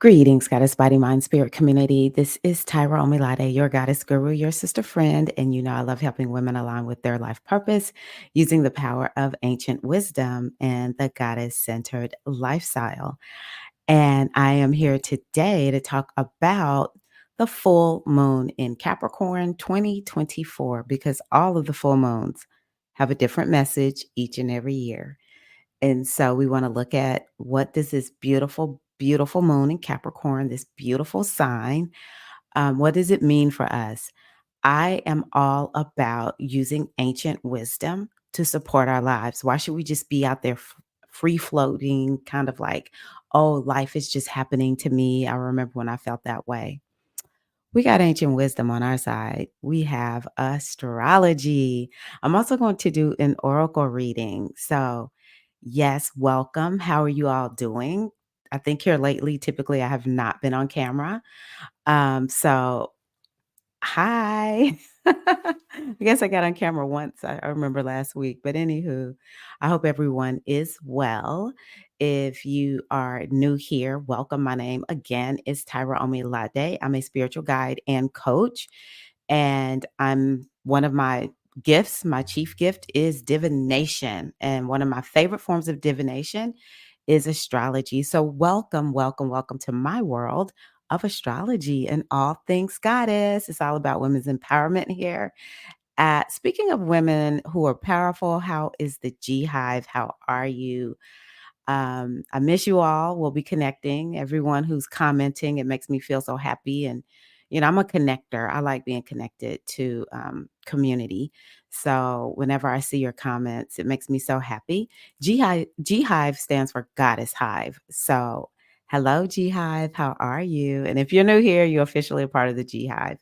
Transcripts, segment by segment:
Greetings, Goddess Body Mind Spirit community. This is Tyra Omilade, your goddess guru, your sister friend. And you know, I love helping women align with their life purpose using the power of ancient wisdom and the goddess centered lifestyle. And I am here today to talk about the full moon in Capricorn 2024 because all of the full moons have a different message each and every year. And so we want to look at what does this beautiful, beautiful moon in Capricorn, this beautiful sign, what does it mean for us? I am all about using ancient wisdom to support our lives. Why should we just be out there free floating, kind of like, oh, life is just happening to me? I remember when I felt that way. We got ancient wisdom on our side. We have astrology. I'm also going to do an oracle reading. So, yes, welcome. How are you all doing? I think here lately, typically, I have not been on camera. So Hi. I guess I got on camera once. I remember last week. But anywho, I hope everyone is well. If you are new here, welcome. My name again is Tyra Omilade. I'm a spiritual guide and coach. And I'm one of my gifts, my chief gift is divination. And one of my favorite forms of divination is astrology. So welcome, welcome, welcome to my world of astrology and all things goddess. It's all about women's empowerment here. Speaking of women who are powerful, how is the G Hive? How are you? I miss you all. We'll be connecting. Everyone who's commenting, it makes me feel so happy. And, I'm a connector. I like being connected to community. So whenever I see your comments, it makes me so happy. G Hive stands for Goddess Hive. So hello, G Hive. How are you? And if you're new here, you're officially a part of the G Hive.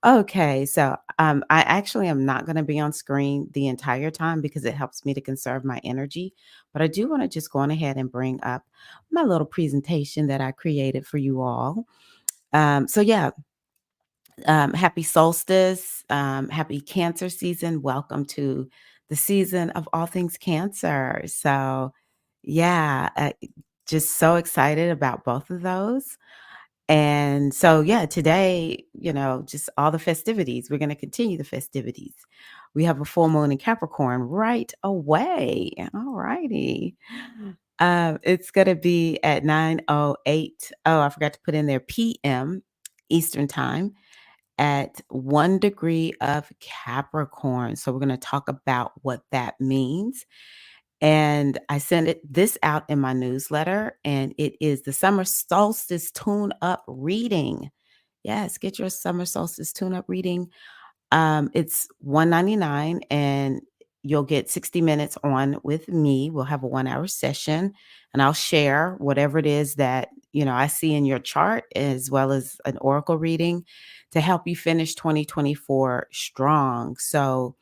Okay, so I actually am not going to be on screen the entire time because it helps me to conserve my energy. But I do want to just go on ahead and bring up my little presentation that I created for you all. So happy solstice, happy Cancer season. Welcome to the season of all things Cancer. So, yeah, just so excited about both of those. And so, yeah, today, just all the festivities. We're going to continue the festivities. We have a full moon in Capricorn right away. All righty. It's going to be at 9:08. Oh, I forgot to put in there PM Eastern time at 1 degree of Capricorn. So, we're going to talk about what that means. And I sent this out in my newsletter, and it is the summer solstice tune up reading. Yes, get your summer solstice tune up reading. It's 199, and you'll get 60 minutes on with me. We'll have a 1 hour session, and I'll share whatever it is that I see in your chart, as well as an oracle reading to help you finish 2024 strong. So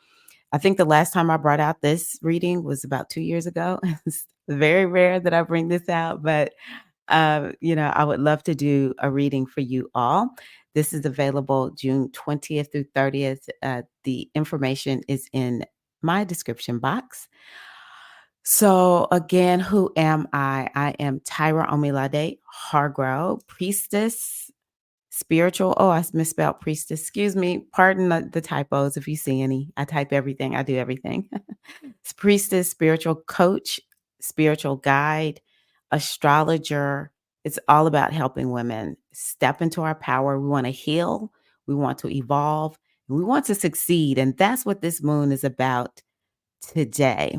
I think the last time I brought out this reading was about 2 years ago. It's very rare that I bring this out, but, I would love to do a reading for you all. This is available June 20th through 30th. The information is in my description box. So again, who am I? I am Tyra Omilade Hargrove, priestess, spiritual. Oh, I misspelled priestess. Excuse me. Pardon the typos if you see any. I type everything. I do everything. It's priestess, spiritual coach, spiritual guide, astrologer. It's all about helping women step into our power. We want to heal. We want to evolve. And we want to succeed. And that's what this moon is about today.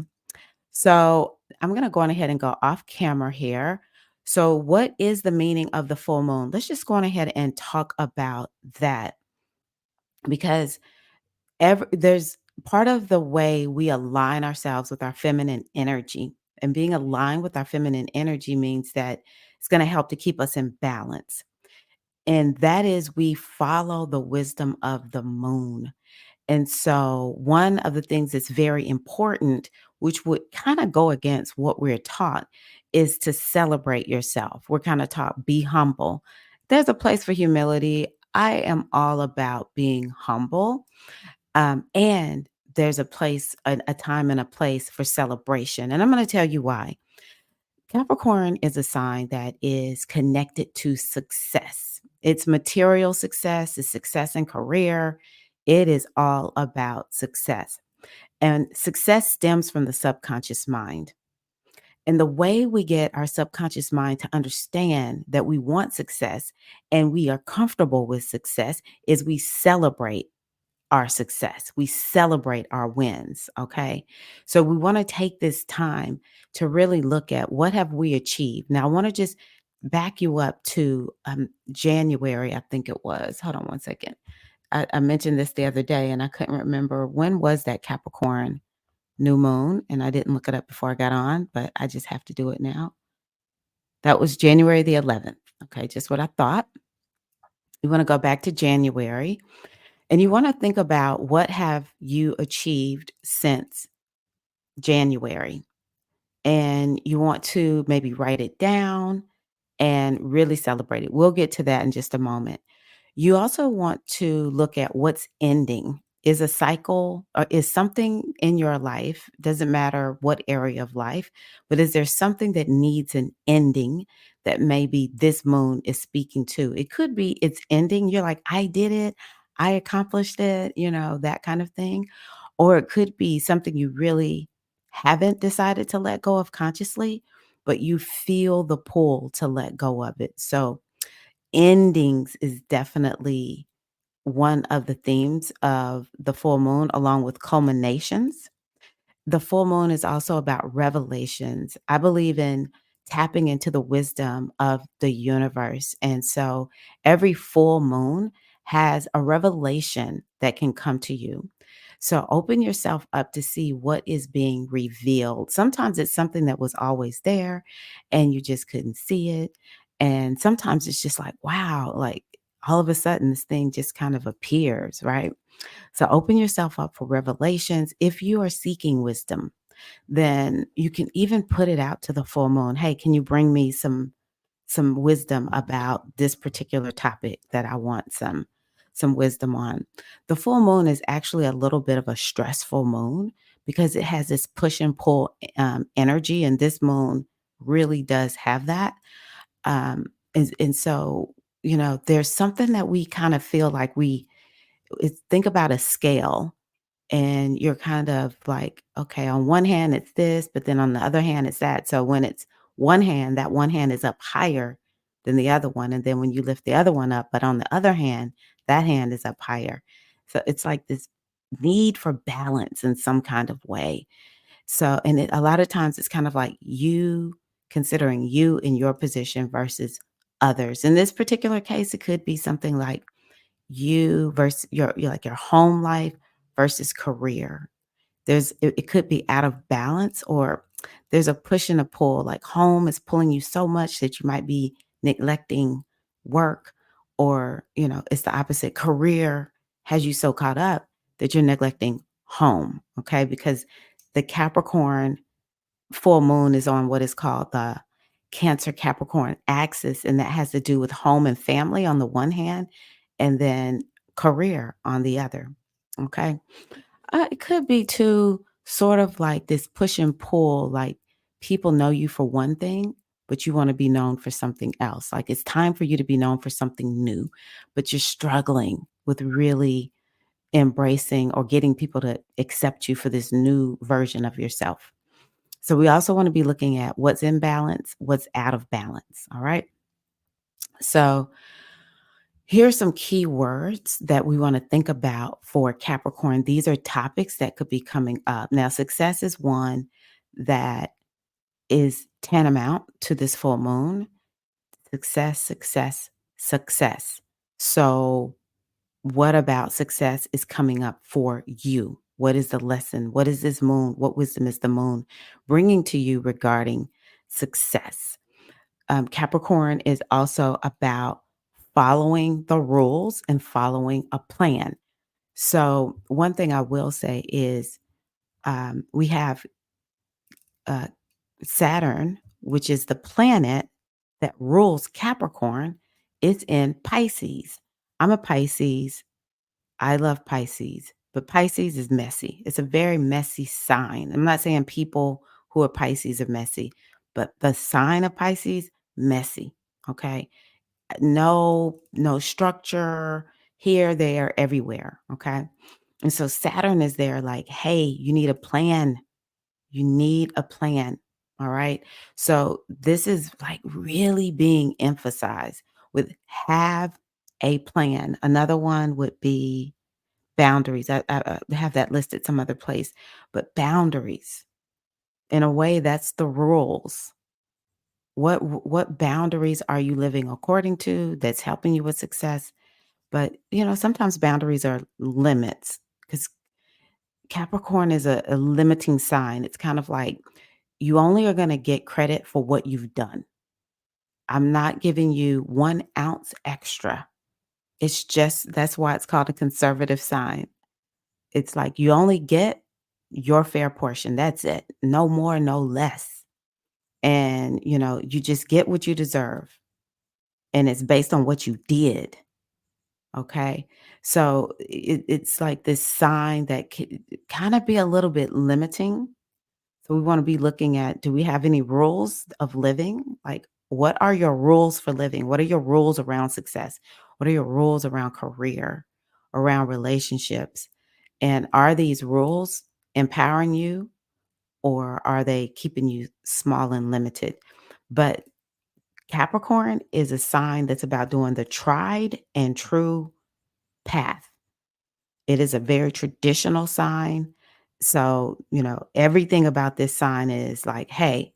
So I'm going to go on ahead and go off camera here. So, what is the meaning of the full moon? Let's just go on ahead and talk about that because there's part of the way we align ourselves with our feminine energy. And being aligned with our feminine energy means that it's going to help to keep us in balance. And that is, we follow the wisdom of the moon. And so, one of the things that's very important, which would kind of go against what we're taught, is to celebrate yourself. We're kind of taught, be humble. There's a place for humility. I am all about being humble. And there's a place, a time and a place for celebration. And I'm going to tell you why. Capricorn is a sign that is connected to success. It's material success, it's success in career. It is all about success. And success stems from the subconscious mind. And the way we get our subconscious mind to understand that we want success and we are comfortable with success is we celebrate our success. We celebrate our wins, okay? So we want to take this time to really look at what have we achieved. Now I want to just back you up to January, I think it was. Hold on one second. I mentioned this the other day and I couldn't remember when was that Capricorn new moon, and I didn't look it up before I got on, but I just have to do it now. That was January the 11th. Okay, just what I thought. You want to go back to January and you want to think about what have you achieved since January. And you want to maybe write it down and really celebrate it. We'll get to that in just a moment. You also want to look at what's ending. Is a cycle or is something in your life, doesn't matter what area of life, but is there something that needs an ending that maybe this moon is speaking to? It could be it's ending. You're like, I did it, I accomplished it, that kind of thing. Or it could be something you really haven't decided to let go of consciously, but you feel the pull to let go of it. So, endings is definitely one of the themes of the full moon, along with culminations. The full moon is also about revelations. I believe in tapping into the wisdom of the universe. And so every full moon has a revelation that can come to you. So open yourself up to see what is being revealed. Sometimes it's something that was always there and you just couldn't see it. And sometimes it's just like, wow, like all of a sudden this thing just kind of appears, right? So open yourself up for revelations. If you are seeking wisdom, then you can even put it out to the full moon. Hey, can you bring me some wisdom about this particular topic that I want some wisdom on? The full moon is actually a little bit of a stressful moon because it has this push and pull energy, and this moon really does have that. And so there's something that we kind of feel like think about a scale and you're kind of like, okay, on one hand it's this, but then on the other hand it's that. So when it's one hand, that one hand is up higher than the other one. And then when you lift the other one up, but on the other hand, that hand is up higher. So it's like this need for balance in some kind of way. So, and a lot of times it's kind of like you considering you in your position versus others. In this particular case, it could be something like you versus your home life versus career. It could be out of balance, or there's a push and a pull, like home is pulling you so much that you might be neglecting work, or it's the opposite. Career has you so caught up that you're neglecting home, okay? Because the Capricorn full moon is on what is called the Cancer Capricorn axis, and that has to do with home and family on the one hand, and then career on the other. Okay. It could be too sort of like this push and pull, like people know you for one thing, but you want to be known for something else. Like it's time for you to be known for something new, but you're struggling with really embracing or getting people to accept you for this new version of yourself. So we also want to be looking at what's in balance, what's out of balance. All right. So here are some key words that we want to think about for Capricorn. These are topics that could be coming up. Now, success is one that is tantamount to this full moon. Success, success, success. So, what about success is coming up for you? What is the lesson? What is this moon? What wisdom is the moon bringing to you regarding success? Capricorn is also about following the rules and following a plan. So, one thing I will say is we have uh, Saturn, which is the planet that rules Capricorn, is in Pisces. I'm a Pisces. I love Pisces, but Pisces is messy. It's a very messy sign. I'm not saying people who are Pisces are messy, But the sign of Pisces, messy, okay? No structure here, there, everywhere, okay? And so Saturn is there like, "Hey, you need a plan. You need a plan." All right? So this is like really being emphasized with have a plan. Another one would be boundaries. I have that listed some other place, but boundaries. In a way, that's the rules. What boundaries are you living according to that's helping you with success? But, sometimes boundaries are limits because Capricorn is a limiting sign. It's kind of like you only are going to get credit for what you've done. I'm not giving you 1 ounce extra. It's just that's why it's called a conservative sign. It's like you only get your fair portion. That's it. No more, no less. And, you just get what you deserve. And it's based on what you did. Okay. So it's like this sign that could kind of be a little bit limiting. So we want to be looking at, do we have any rules of living? Like, what are your rules for living? What are your rules around success? What are your rules around career, around relationships? And are these rules empowering you or are they keeping you small and limited? But Capricorn is a sign that's about doing the tried and true path. It is a very traditional sign. So, everything about this sign is like, hey,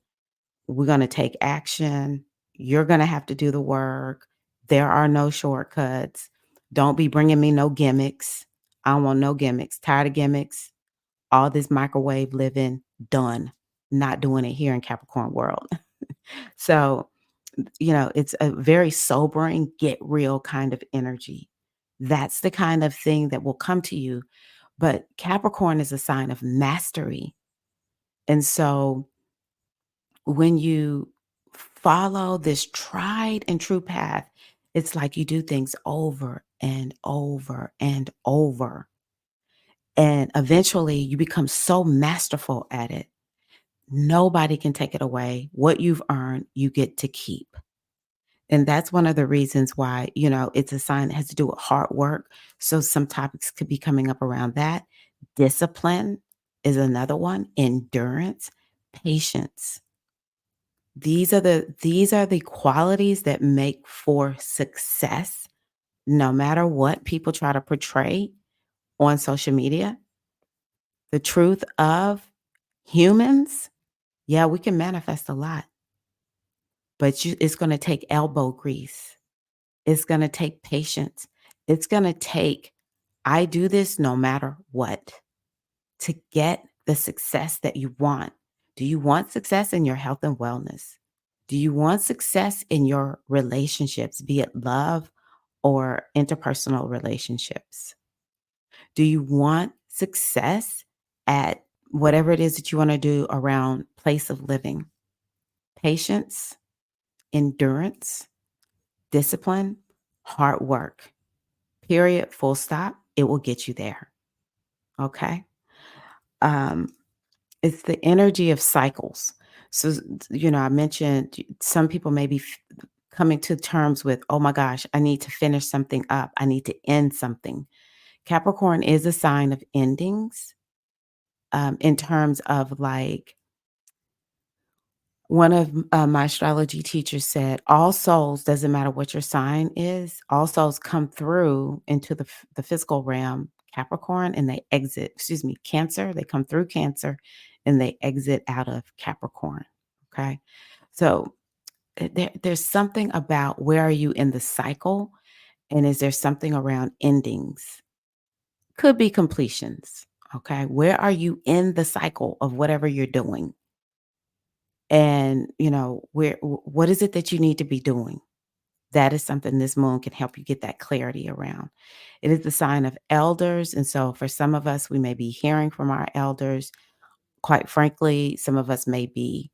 we're going to take action. You're going to have to do the work. There are no shortcuts. Don't be bringing me no gimmicks. I don't want no gimmicks. Tired of gimmicks. All this microwave living, done. Not doing it here in Capricorn world. So, it's a very sobering, get real kind of energy. That's the kind of thing that will come to you. But Capricorn is a sign of mastery. And so when you follow this tried and true path, it's like you do things over and over and over. And eventually you become so masterful at it. Nobody can take it away. What you've earned, you get to keep. And that's one of the reasons why, it's a sign that has to do with hard work. So some topics could be coming up around that. Discipline is another one, endurance, patience. These are the qualities that make for success no matter what people try to portray on social media. The truth of humans, yeah, we can manifest a lot, but it's going to take elbow grease. It's gonna take patience. It's gonna take, I do this no matter what to get the success that you want. Do you want success in your health and wellness? Do you want success in your relationships, be it love or interpersonal relationships? Do you want success at whatever it is that you want to do around place of living? Patience, endurance, discipline, hard work. Period, full stop, it will get you there, okay? Um, it's the energy of cycles. So, I mentioned some people may be coming to terms with, "Oh my gosh, I need to finish something up. I need to end something." Capricorn is a sign of endings, in terms of like one of my astrology teachers said, "All souls, doesn't matter what your sign is, all souls come through into the physical realm, Capricorn, and they exit, excuse me, Cancer. They come through Cancer, and they exit out of Capricorn." Okay, so there's something about where are you in the cycle, and is there something around endings? Could be completions. Okay, where are you in the cycle of whatever you're doing? And, what is it that you need to be doing? That is something this moon can help you get that clarity around. It is the sign of elders. And so for some of us, we may be hearing from our elders. Quite frankly, some of us may be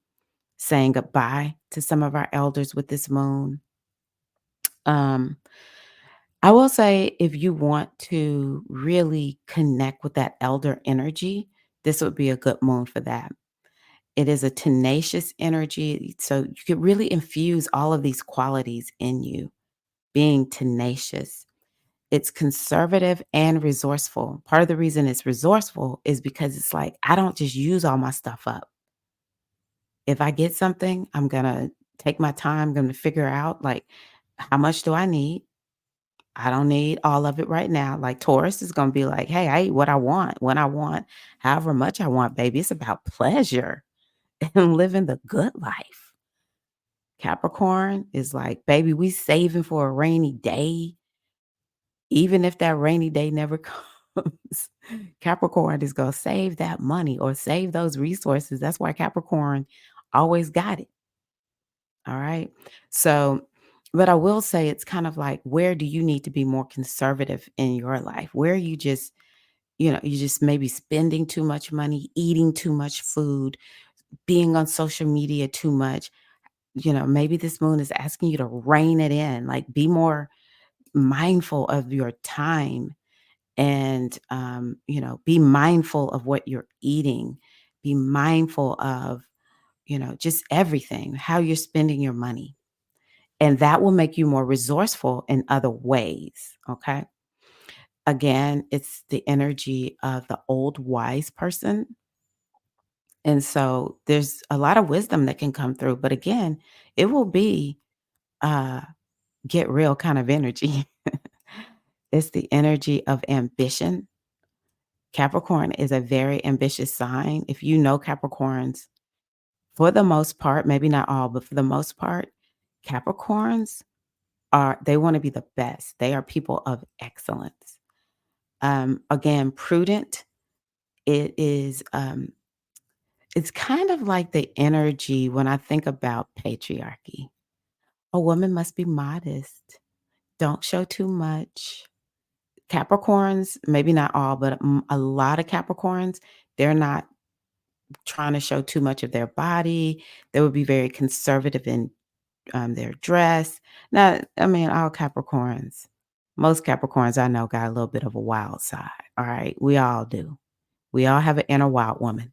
saying goodbye to some of our elders with this moon. Um, I will say if you want to really connect with that elder energy, this would be a good moon for that. It is a tenacious energy. So you could really infuse all of these qualities in you, being tenacious. It's conservative and resourceful. Part of the reason it's resourceful is because it's like, I don't just use all my stuff up. If I get something, I'm going to take my time, going to figure out like, how much do I need? I don't need all of it right now. Like Taurus is going to be like, hey, I eat what I want, when I want, however much I want, baby. It's about pleasure and living the good life. Capricorn is like, baby, we saving for a rainy day, even if that rainy day never comes. Capricorn is going to save that money or save those resources. That's why Capricorn always got it. All right. So, but I will say it's kind of like, where do you need to be more conservative in your life? Where you just, you just maybe spending too much money, eating too much food, being on social media too much. Maybe this moon is asking you to rein it in, like be more mindful of your time and, be mindful of what you're eating, be mindful of, just everything, how you're spending your money. And that will make you more resourceful in other ways. Okay. Again, it's the energy of the old wise person. And so there's a lot of wisdom that can come through. But again, it will be uh get real kind of energy. It's the energy of ambition. Capricorn is a very ambitious sign. If you know Capricorns, for the most part, maybe not all, but for the most part, Capricorns they want to be the best. They are people of excellence. Again, prudent. It is it's kind of like the energy when I think about patriarchy. A woman must be modest. Don't show too much. Capricorns, maybe not all, but a lot of Capricorns, they're not trying to show too much of their body. They would be very conservative in their dress. Now, I mean, all Capricorns, most Capricorns I know got a little bit of a wild side. All right. We all do. We all have an inner wild woman.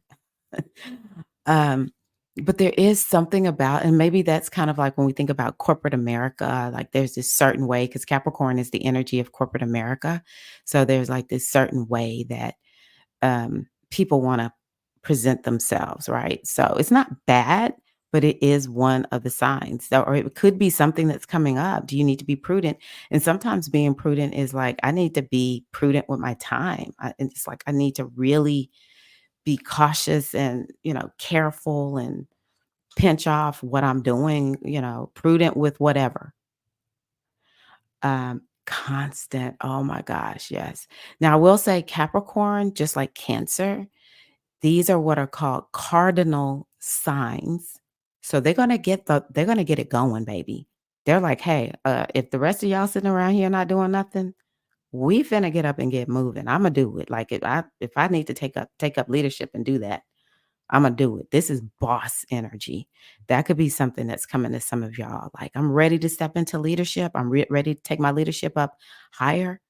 um, but there is something about, and maybe that's kind of like when we think about corporate America, like there's this certain way, because Capricorn is the energy of corporate America. So there's like this certain way that people want to present themselves, right? So it's not bad, but it is one of the signs. So, or it could be something that's coming up. Do you need to be prudent? And sometimes being prudent is like, I need to be prudent with my time. And it's like, I need to really be cautious and, careful and pinch off what I'm doing, prudent with whatever. Constant. Oh my gosh. Yes. Now I will say Capricorn, just like Cancer, these are what are called cardinal signs. So they're gonna get it going, baby. They're like, hey, if the rest of y'all sitting around here not doing nothing, we finna get up and get moving. I'ma do it. Like if I need to take up leadership and do that, Imma do it. This is boss energy. That could be something that's coming to some of y'all. Like, I'm ready to step into leadership. I'm ready to take my leadership up higher.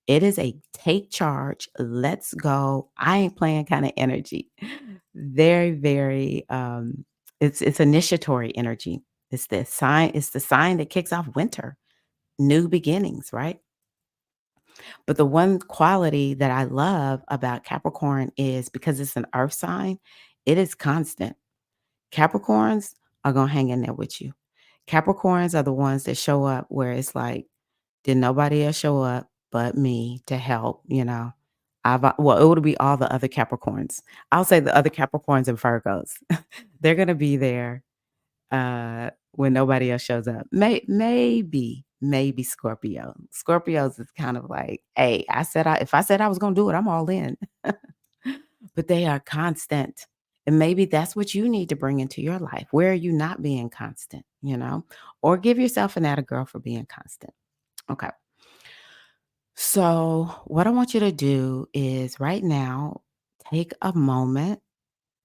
It is a take charge, let's go, I ain't playing kind of energy. Very, very, it's initiatory energy. It's the sign that kicks off winter, new beginnings, right? But the one quality that I love about Capricorn is because it's an earth sign, it is constant. Capricorns are gonna hang in there with you. Capricorns are the ones that show up where it's like, did nobody else show up but me to help, well, it would be all the other Capricorns. I'll say the other Capricorns and Virgos. They're gonna be there when nobody else shows up. Maybe Scorpio. Scorpios is kind of like, hey, if I said I was gonna do it, I'm all in. But they are constant. And maybe that's what you need to bring into your life. Where are you not being constant, Or give yourself an atta girl for being constant. Okay. So, what I want you to do is right now, take a moment.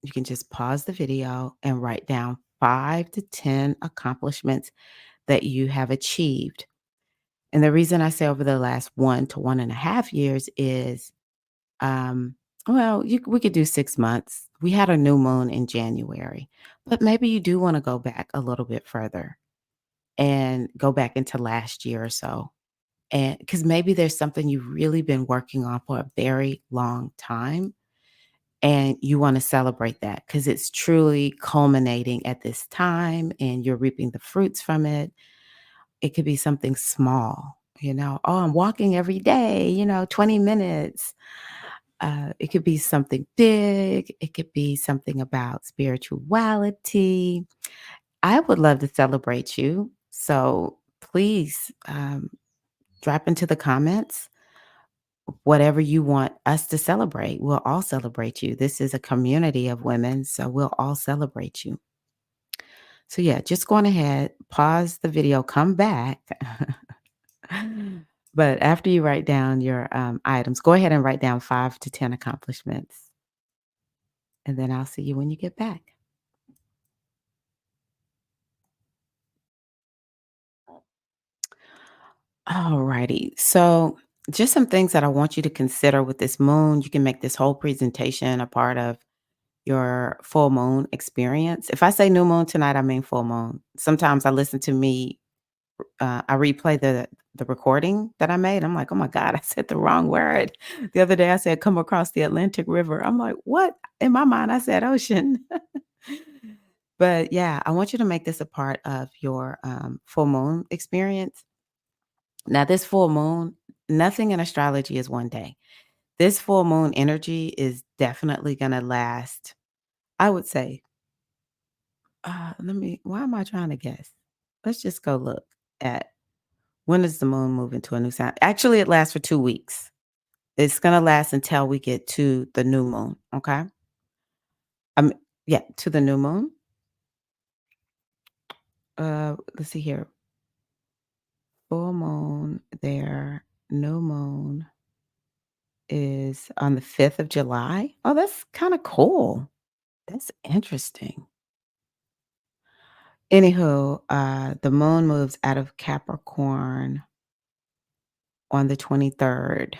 You can just pause the video and write down 5 to 10 accomplishments that you have achieved. And the reason I say over the last 1 to 1.5 years is Well, we could do 6 months. We had a new moon in January, but maybe you do wanna go back a little bit further and go back into last year or so. And because maybe there's something you've really been working on for a very long time, and you wanna celebrate that because it's truly culminating at this time, and you're reaping the fruits from it. It could be something small, "Oh, I'm walking every day, 20 minutes." It could be something big. It could be something about spirituality. I would love to celebrate you. So please drop into the comments whatever you want us to celebrate. We'll all celebrate you. This is a community of women, so we'll all celebrate you. So, yeah, just going ahead, pause the video, come back. But after you write down your items, go ahead and write down 5 to 10 accomplishments. And then I'll see you when you get back. Alrighty. So, just some things that I want you to consider with this moon. You can make this whole presentation a part of your full moon experience. If I say new moon tonight, I mean full moon. Sometimes I listen to me, I replay the recording that I made. I'm like, oh my God, I said the wrong word. The other day I said come across the Atlantic River. I'm like, what? In my mind, I said ocean. But yeah, I want you to make this a part of your full moon experience. Now, this full moon, nothing in astrology is one day. This full moon energy is definitely going to last, I would say. Why am I trying to guess? Let's just go look at when does the moon move into a new sign? Actually, it lasts for 2 weeks. It's going to last until we get to the new moon. Okay. Um, yeah, to the new moon. Let's see here. Full moon there, new moon is on the 5th of July. Oh, that's kind of cool. That's interesting. Anywho, the moon moves out of Capricorn on the 23rd,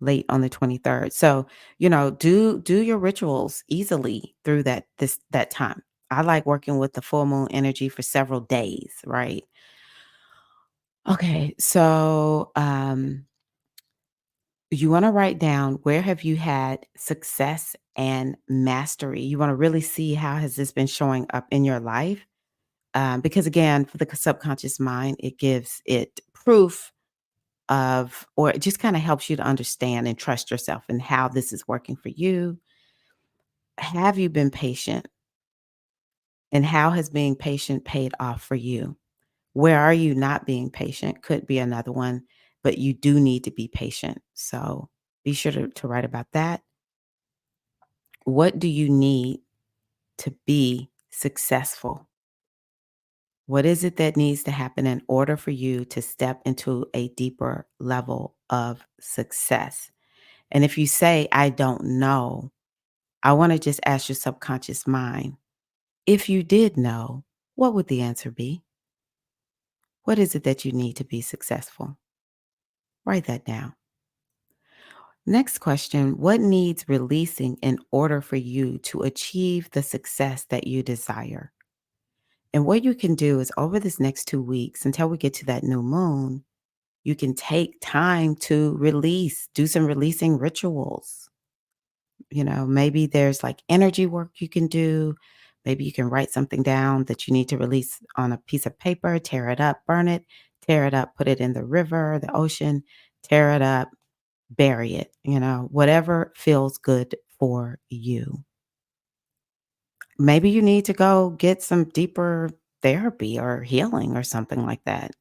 late on the 23rd. So, do your rituals easily through that time. I like working with the full moon energy for several days, right? Okay, so you want to write down where have you had success and mastery. You want to really see how has this been showing up in your life. Because again, for the subconscious mind, it gives it proof of, or it just kind of helps you to understand and trust yourself and how this is working for you. Have you been patient? And how has being patient paid off for you? Where are you not being patient? Could be another one, but you do need to be patient. So be sure to write about that. What do you need to be successful? What is it that needs to happen in order for you to step into a deeper level of success? And if you say, I don't know, I want to just ask your subconscious mind, if you did know, what would the answer be? What is it that you need to be successful? Write that down. Next question, what needs releasing in order for you to achieve the success that you desire? And what you can do is over this next 2 weeks until we get to that new moon, you can take time to release, do some releasing rituals. Maybe there's like energy work you can do. Maybe you can write something down that you need to release on a piece of paper, tear it up, burn it, tear it up, put it in the river, the ocean, tear it up, bury it, whatever feels good for you. Maybe you need to go get some deeper therapy or healing or something like that.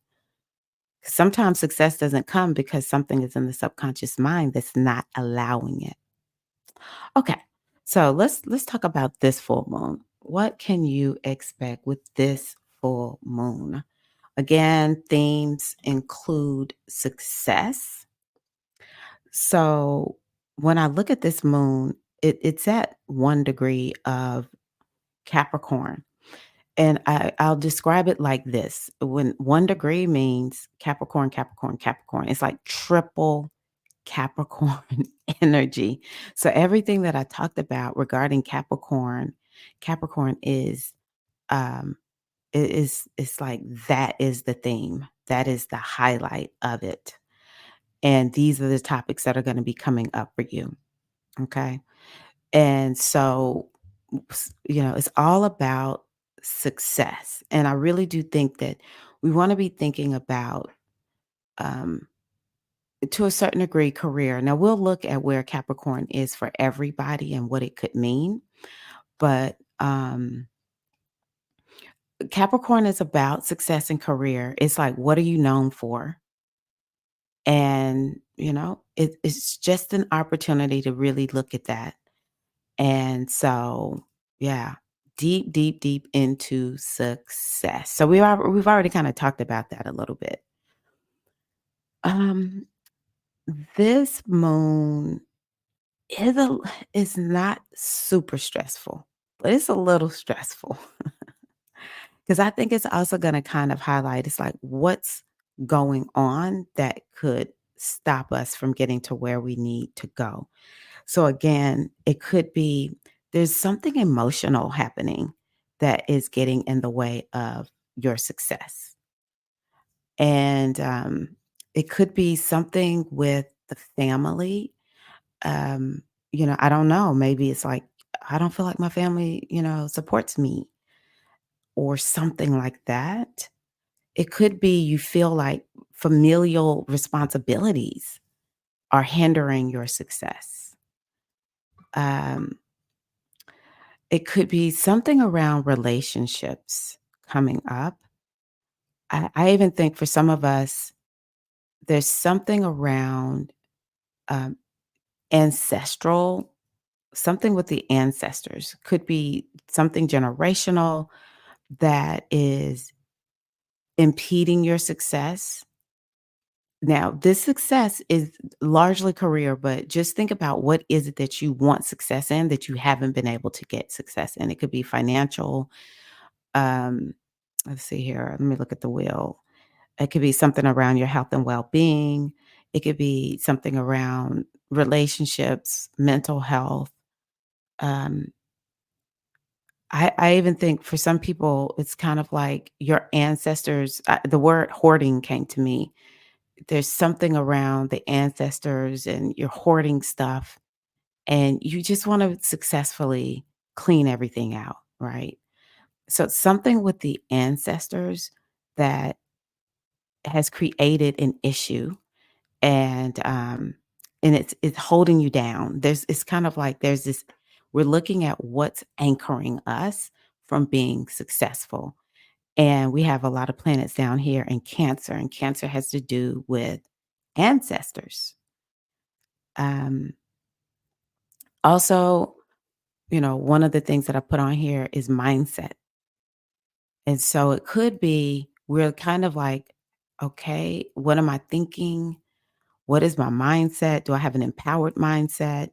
Sometimes success doesn't come because something is in the subconscious mind that's not allowing it. Okay. So let's talk about this full moon. What can you expect with this full moon? Again, themes include success. So when I look at this moon, it's at 1 degree of Capricorn. And I'll describe it like this. When 1 degree means Capricorn, Capricorn, Capricorn, it's like triple Capricorn energy. So everything that I talked about regarding Capricorn, Capricorn is um it's like that is the theme. That is the highlight of it. And these are the topics that are going to be coming up for you. Okay. And so, it's all about success. And I really do think that we want to be thinking about, um, to a certain degree, career. Now, we'll look at where Capricorn is for everybody and what it could mean. But Capricorn is about success and career. It's like, what are you known for? And, it's just an opportunity to really look at that. And so, yeah, deep, deep, deep into success. So we've already kind of talked about that a little bit. Um, this moon is is not super stressful, but it's a little stressful because I think it's also going to kind of highlight it's like what's going on that could stop us from getting to where we need to go. So again, it could be there's something emotional happening that is getting in the way of your success. And it could be something with the family. Um, I don't know. Maybe it's like, I don't feel like my family, supports me or something like that. It could be you feel like familial responsibilities are hindering your success. Um, It could be something around relationships coming up. I even think for some of us, there's something around um, ancestral, something with the ancestors. Could be something generational that is impeding your success. Now, this success is largely career, but just think about what is it that you want success in that you haven't been able to get success in. It could be financial. Um, let's see here. Let me look at the wheel. It could be something around your health and well-being. It could be something around relationships, mental health. Um, I even think for some people, it's kind of like your ancestors. The word hoarding came to me. There's something around the ancestors and you're hoarding stuff, and you just want to successfully clean everything out, right? So it's something with the ancestors that has created an issue and it's holding you down. It's kind of like there's this we're looking at what's anchoring us from being successful. And we have a lot of planets down here in Cancer, and Cancer has to do with ancestors. Um, Also, one of the things that I put on here is mindset. And so it could be we're kind of like, okay, what am I thinking? What is my mindset? Do I have an empowered mindset?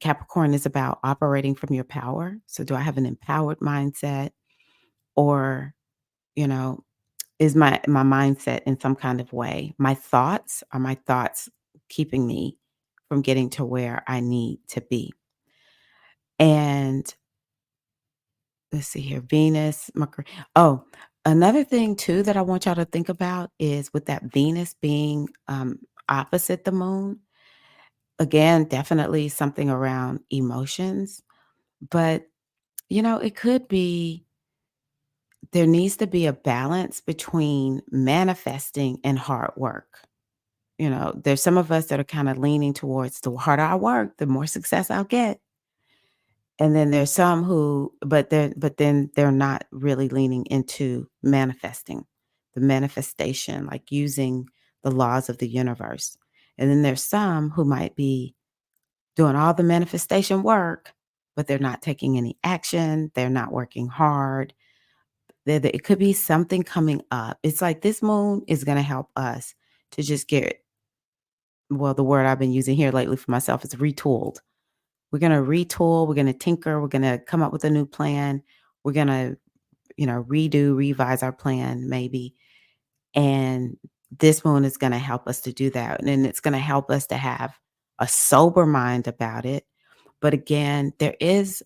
Capricorn is about operating from your power. So, do I have an empowered mindset, or you know, is my mindset in some kind of way? My thoughts are my thoughts keeping me from getting to where I need to be. And let's see here, Venus, Mercury. Oh, another thing too that I want y'all to think about is with that Venus being opposite the moon. Again, definitely something around emotions, but it could be there needs to be a balance between manifesting and hard work. There's some of us that are kind of leaning towards the harder I work, the more success I'll get. And then there's some who, but then they're not really leaning into manifesting, the manifestation, like using the laws of the universe. And then there's some who might be doing all the manifestation work, but they're not taking any action. They're not working hard. It could be something coming up. It's like this moon is going to help us to just get, well, the word I've been using here lately for myself is retooled. We're going to retool. We're going to tinker. We're going to come up with a new plan. We're going to, redo, revise our plan maybe. And this moon is going to help us to do that. And then it's going to help us to have a sober mind about it. But again, there is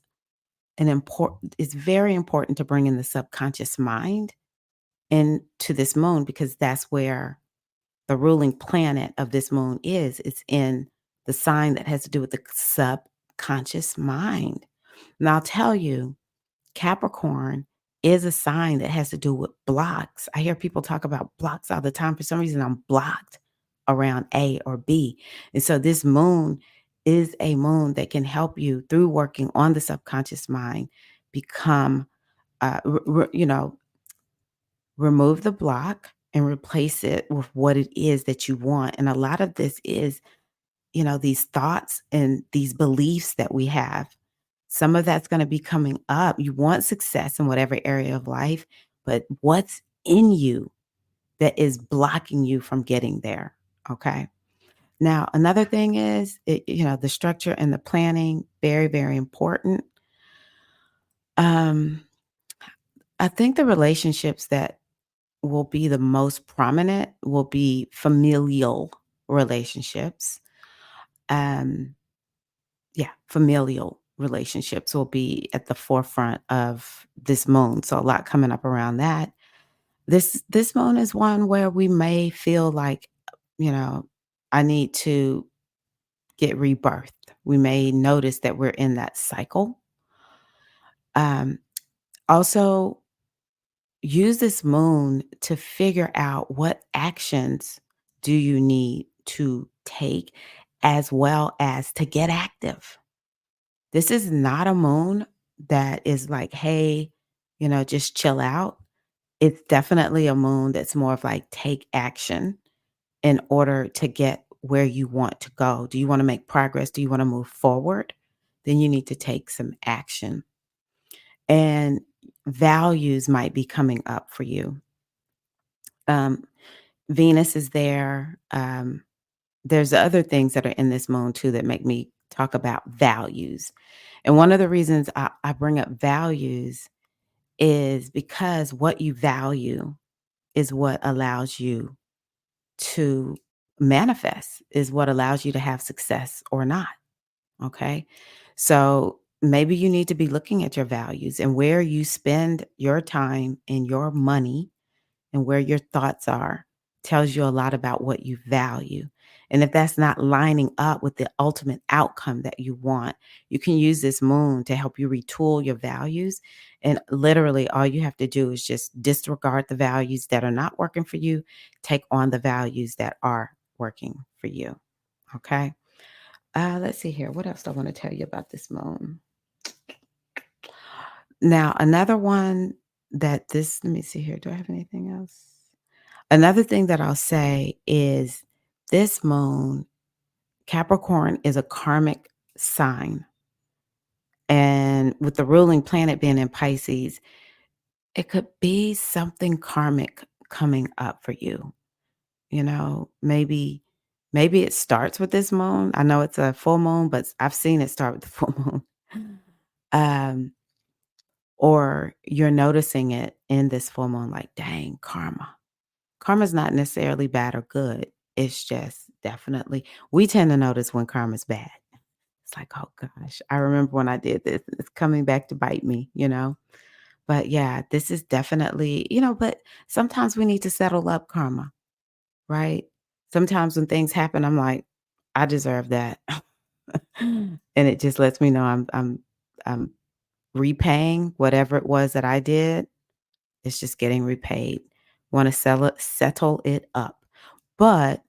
it's very important to bring in the subconscious mind into this moon because that's where the ruling planet of this moon is. It's in the sign that has to do with the subconscious mind. And I'll tell you, Capricorn is a sign that has to do with blocks. I hear people talk about blocks all the time. For some reason, I'm blocked around A or B. And so this moon is a moon that can help you through working on the subconscious mind become, remove the block and replace it with what it is that you want. And a lot of this is, these thoughts and these beliefs that we have. Some of that's going to be coming up. You want success in whatever area of life, but what's in you that is blocking you from getting there? Okay. Now, another thing is, the structure and the planning, very, very important. Um, I think the relationships that will be the most prominent will be familial relationships. Um, yeah, familial relationships will be at the forefront of this moon. So a lot coming up around that. This moon is one where we may feel like, you know, I need to get rebirthed. We may notice that we're in that cycle. Um, Also, use this moon to figure out what actions do you need to take as well as to get active. This is not a moon that is like, hey, just chill out. It's definitely a moon that's more of like take action in order to get where you want to go. Do you want to make progress? Do you want to move forward? Then you need to take some action. And values might be coming up for you. Um, Venus is there. There's other things that are in this moon too that make me talk about values. And one of the reasons I bring up values is because what you value is what allows you to manifest, is what allows you to have success or not. Okay. So maybe you need to be looking at your values and where you spend your time and your money and where your thoughts are tells you a lot about what you value. And if that's not lining up with the ultimate outcome that you want, you can use this moon to help you retool your values. And literally, all you have to do is just disregard the values that are not working for you, take on the values that are working for you. Okay. Let's see here. What else do I want to tell you about this moon? Now, another one let me see here. Do I have anything else? Another thing that I'll say is this moon, Capricorn is a karmic sign. And with the ruling planet being in Pisces, it could be something karmic coming up for you. Maybe it starts with this moon. I know it's a full moon, but I've seen it start with the full moon. Um, or you're noticing it in this full moon, like, dang, karma. Karma's not necessarily bad or good. It's just definitely we tend to notice when karma's bad. It's like, "Oh gosh, I remember when I did this, and it's coming back to bite me," you know? But yeah, this is definitely, but sometimes we need to settle up karma, right? Sometimes when things happen, I'm like, "I deserve that." And it just lets me know I'm repaying whatever it was that I did. It's just getting repaid. Wanna settle it up. But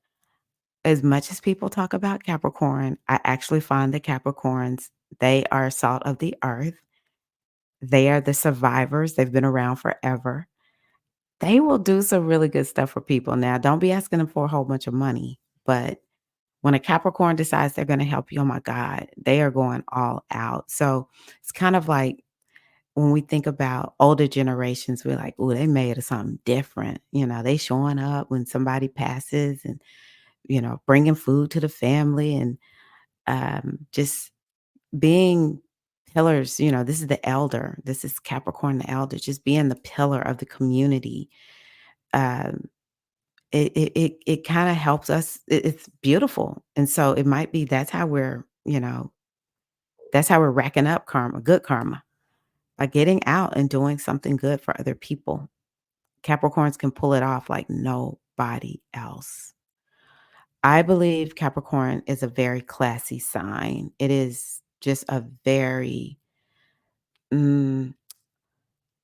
as much as people talk about Capricorn, I actually find that Capricorns, they are salt of the earth. They are the survivors. They've been around forever. They will do some really good stuff for people. Now, don't be asking them for a whole bunch of money, but when a Capricorn decides they're gonna help you, oh my God, they are going all out. So it's kind of like when we think about older generations, we're like, "Oh, they made of something different." They showing up when somebody passes and, bringing food to the family and just being pillars. This is the elder. This is Capricorn, the elder, just being the pillar of the community. Um, it kinda helps us it's beautiful, and so it might be that's how we're racking up karma, good karma, by getting out and doing something good for other people. Capricorns can pull it off like nobody else. I believe Capricorn is a very classy sign. It is just a very, mm,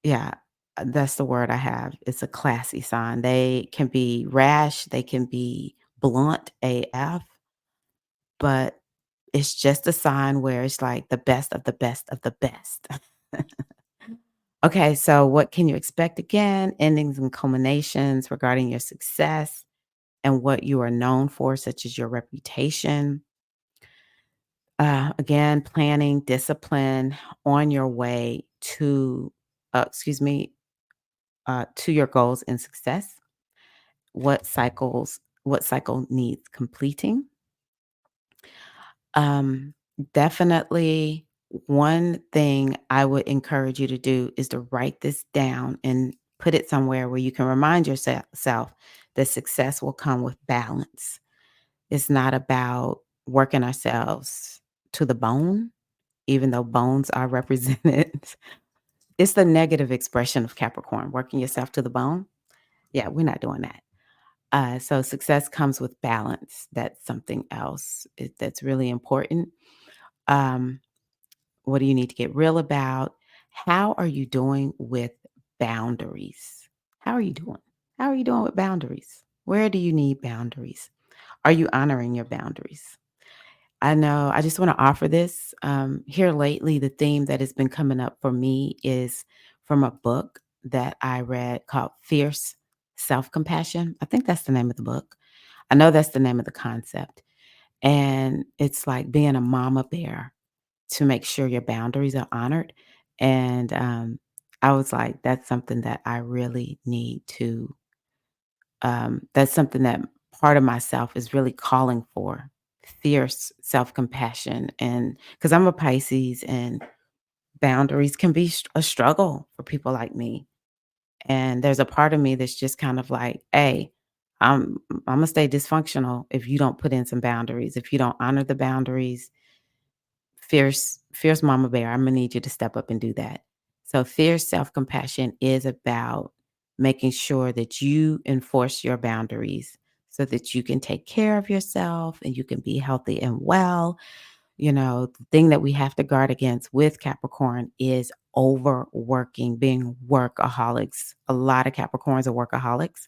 yeah, that's the word I have. It's a classy sign. They can be rash, they can be blunt AF, but it's just a sign where it's like the best of the best of the best. Okay, so what can you expect again? Endings and culminations regarding your success and what you are known for, such as your reputation. Again, planning, discipline on your way to your goals and success. What cycle needs completing? Um, Definitely one thing I would encourage you to do is to write this down and put it somewhere where you can remind yourself that success will come with balance. It's not about working ourselves to the bone, even though bones are represented. It's the negative expression of Capricorn, working yourself to the bone. Yeah, we're not doing that. So success comes with balance. That's something else that's really important. Um, what do you need to get real about? How are you doing with boundaries? How are you doing? How are you doing with boundaries? Where do you need boundaries? Are you honoring your boundaries? I know I just want to offer this. Here lately, the theme that has been coming up for me is from a book that I read called Fierce Self Compassion. I think that's the name of the book. I know that's the name of the concept. And it's like being a mama bear to make sure your boundaries are honored. And I was like, that's something that I really need to, that's something that part of myself is really calling for fierce self compassion. And because I'm a Pisces and boundaries can be a struggle for people like me. And there's a part of me that's just kind of like, hey, I'm gonna stay dysfunctional if you don't put in some boundaries. If you don't honor the boundaries, fierce mama bear, I'm gonna need you to step up and do that. So fierce self-compassion is about making sure that you enforce your boundaries so that you can take care of yourself and you can be healthy and well. The thing that we have to guard against with Capricorn is overworking, being workaholics. A lot of Capricorns are workaholics.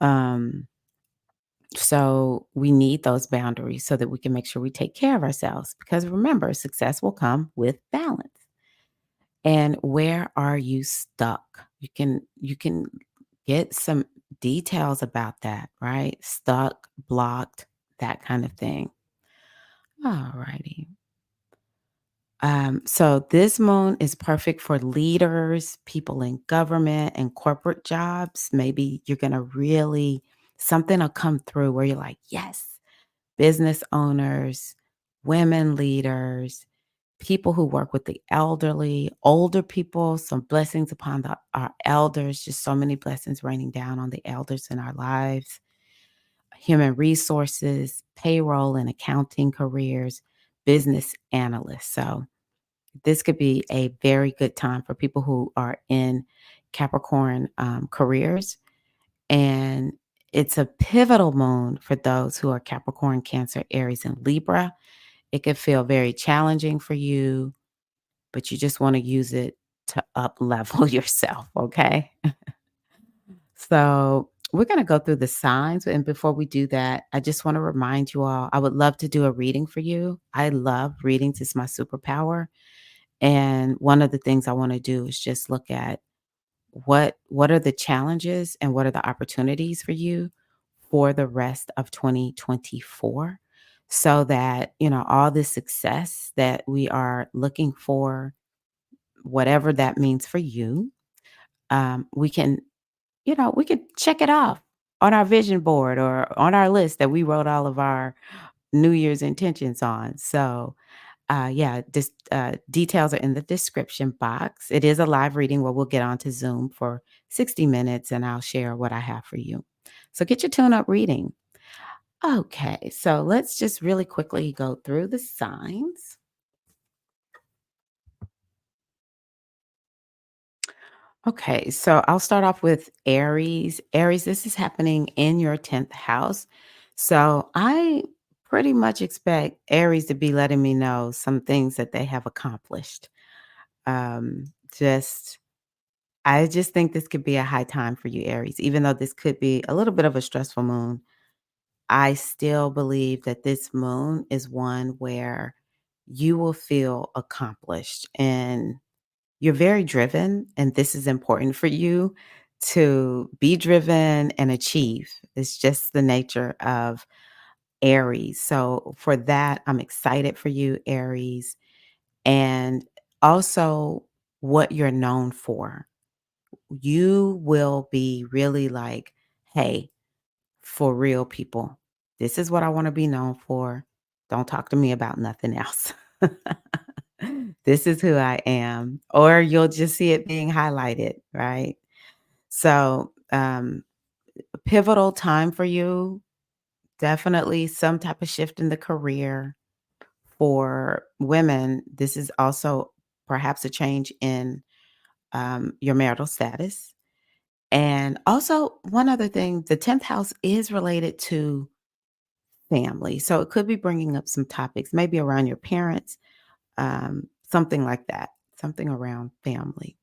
Um, so we need those boundaries so that we can make sure we take care of ourselves because remember, success will come with balance. And where are you stuck? You can get some details about that, right? Stuck, blocked, that kind of thing. All righty. So this moon is perfect for leaders, people in government and corporate jobs. Maybe you're gonna really something will come through where you're like, yes, business owners, women leaders, people who work with the elderly, older people, some blessings upon our elders, just so many blessings raining down on the elders in our lives, human resources, payroll and accounting careers, business analysts. So this could be a very good time for people who are in Capricorn careers. And it's a pivotal moon for those who are Capricorn, Cancer, Aries, and Libra. It could feel very challenging for you, but you just want to use it to up level yourself. Okay. So we're going to go through the signs. And before we do that, I just want to remind you all I would love to do a reading for you. I love readings, it's my superpower. And one of the things I want to do is just look at what are the challenges and what are the opportunities for you for the rest of 2024 so that, all the success that we are looking for, whatever that means for you, we can check it off on our vision board or on our list that we wrote all of our New Year's intentions on. So, Yeah, details are in the description box. It is a live reading where we'll get onto Zoom for 60 minutes and I'll share what I have for you. So get your tune up reading. Okay, so let's just really quickly go through the signs. Okay, so I'll start off with Aries. Aries, this is happening in your 10th house. So I pretty much expect Aries to be letting me know some things that they have accomplished. Um, just I just think this could be a high time for you, Aries. Even though this could be a little bit of a stressful moon, I still believe that this moon is one where you will feel accomplished and you're very driven. And this is important for you to be driven and achieve. It's just the nature of Aries. So, for that, I'm excited for you, Aries. And also, what you're known for you will be really like, hey, for real people, this is what I want to be known for. Don't talk to me about nothing else. This is who I am. Or you'll just see it being highlighted, right? So, pivotal time for you, definitely some type of shift in the career. For women, this is also perhaps a change in your marital status. And also, one other thing, the 10th house is related to family. So it could be bringing up some topics, maybe around your parents, something like that, something around family.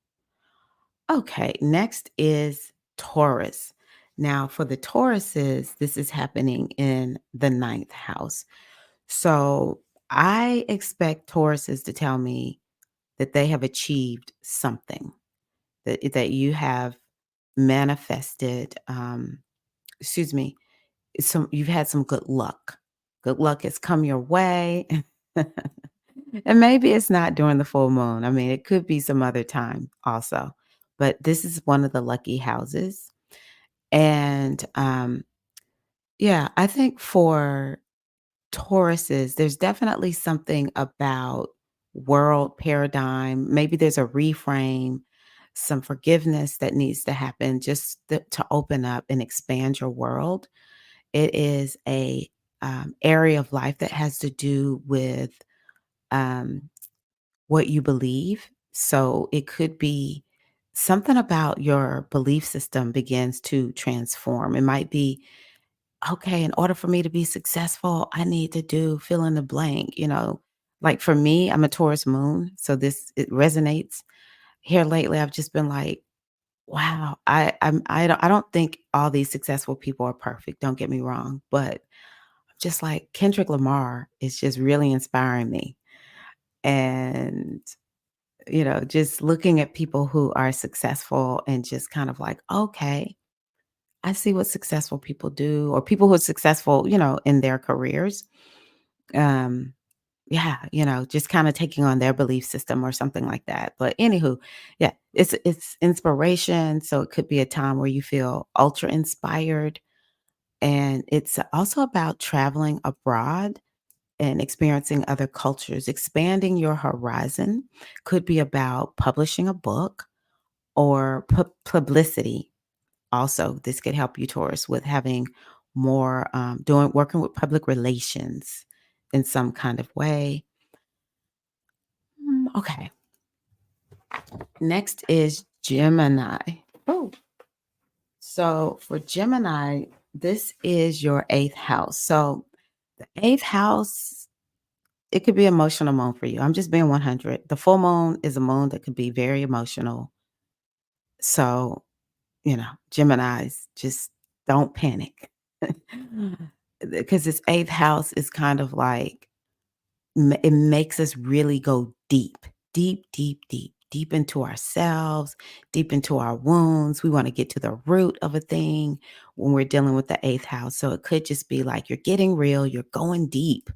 Okay, next is Taurus. Now, for the Tauruses, this is happening in the ninth house. So I expect Tauruses to tell me that they have achieved something, that you have manifested, excuse me, you've had some good luck. Good luck has come your way. And maybe it's not during the full moon. I mean, it could be some other time also. But this is one of the lucky houses. And yeah, I think for Tauruses, there's definitely something about world paradigm. Maybe there's a reframe, some forgiveness that needs to happen just to open up and expand your world. It is a area of life that has to do with um, what you believe. So it could be something about your belief system begins to transform. It might be, okay, in order for me to be successful, I need to do fill in the blank, Like for me, I'm a Taurus moon, so this it resonates. Here lately, I've just been like, wow, I don't think all these successful people are perfect. Don't get me wrong, but just like Kendrick Lamar is just really inspiring me. And, just looking at people who are successful and just kind of like, okay, I see what successful people do, or people who are successful, in their careers. Um, yeah, just kind of taking on their belief system or something like that. But anywho, yeah, it's inspiration. So it could be a time where you feel ultra inspired. And it's also about traveling abroad and experiencing other cultures, expanding your horizon. Could be about publishing a book or publicity. Also, this could help you, Taurus, with having more doing working with public relations in some kind of way. Okay. Next is Gemini. Oh, so for Gemini, this is your eighth house. So the eighth house, it could be emotional moon for you. I'm just being 100. The full moon is a moon that could be very emotional. So, Geminis, just don't panic. Because this eighth house is kind of like, it makes us really go deep, deep, deep, deep, deep into ourselves, deep into our wounds. We want to get to the root of a thing when we're dealing with the eighth house. So it could just be like you're getting real, you're going deep.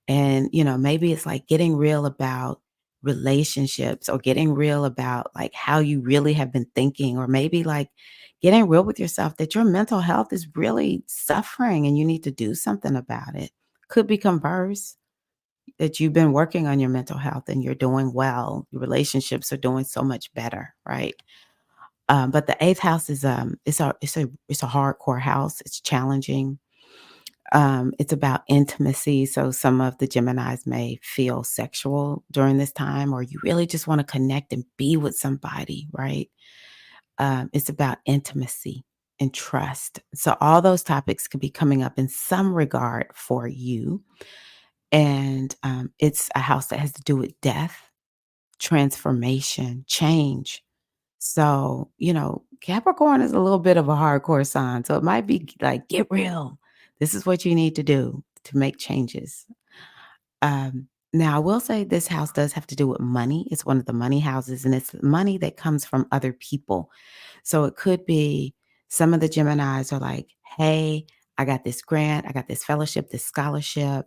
And, maybe it's like getting real about relationships or getting real about like how you really have been thinking, or maybe like getting real with yourself that your mental health is really suffering and you need to do something about it. Could become verse. that you've been working on your mental health and you're doing well. Your relationships are doing so much better, right? But the eighth house is it's a hardcore house. It's challenging. It's about intimacy. So some of the Geminis may feel sexual during this time, or you really just want to connect and be with somebody, right? It's about intimacy and trust. So all those topics could be coming up in some regard for you. And it's a house that has to do with death, transformation, change. So, Capricorn is a little bit of a hardcore sign. So it might be like, get real. This is what you need to do to make changes. Now, I will say this house does have to do with money. It's one of the money houses, and it's money that comes from other people. So it could be some of the Geminis are like, hey, I got this grant, I got this fellowship, this scholarship.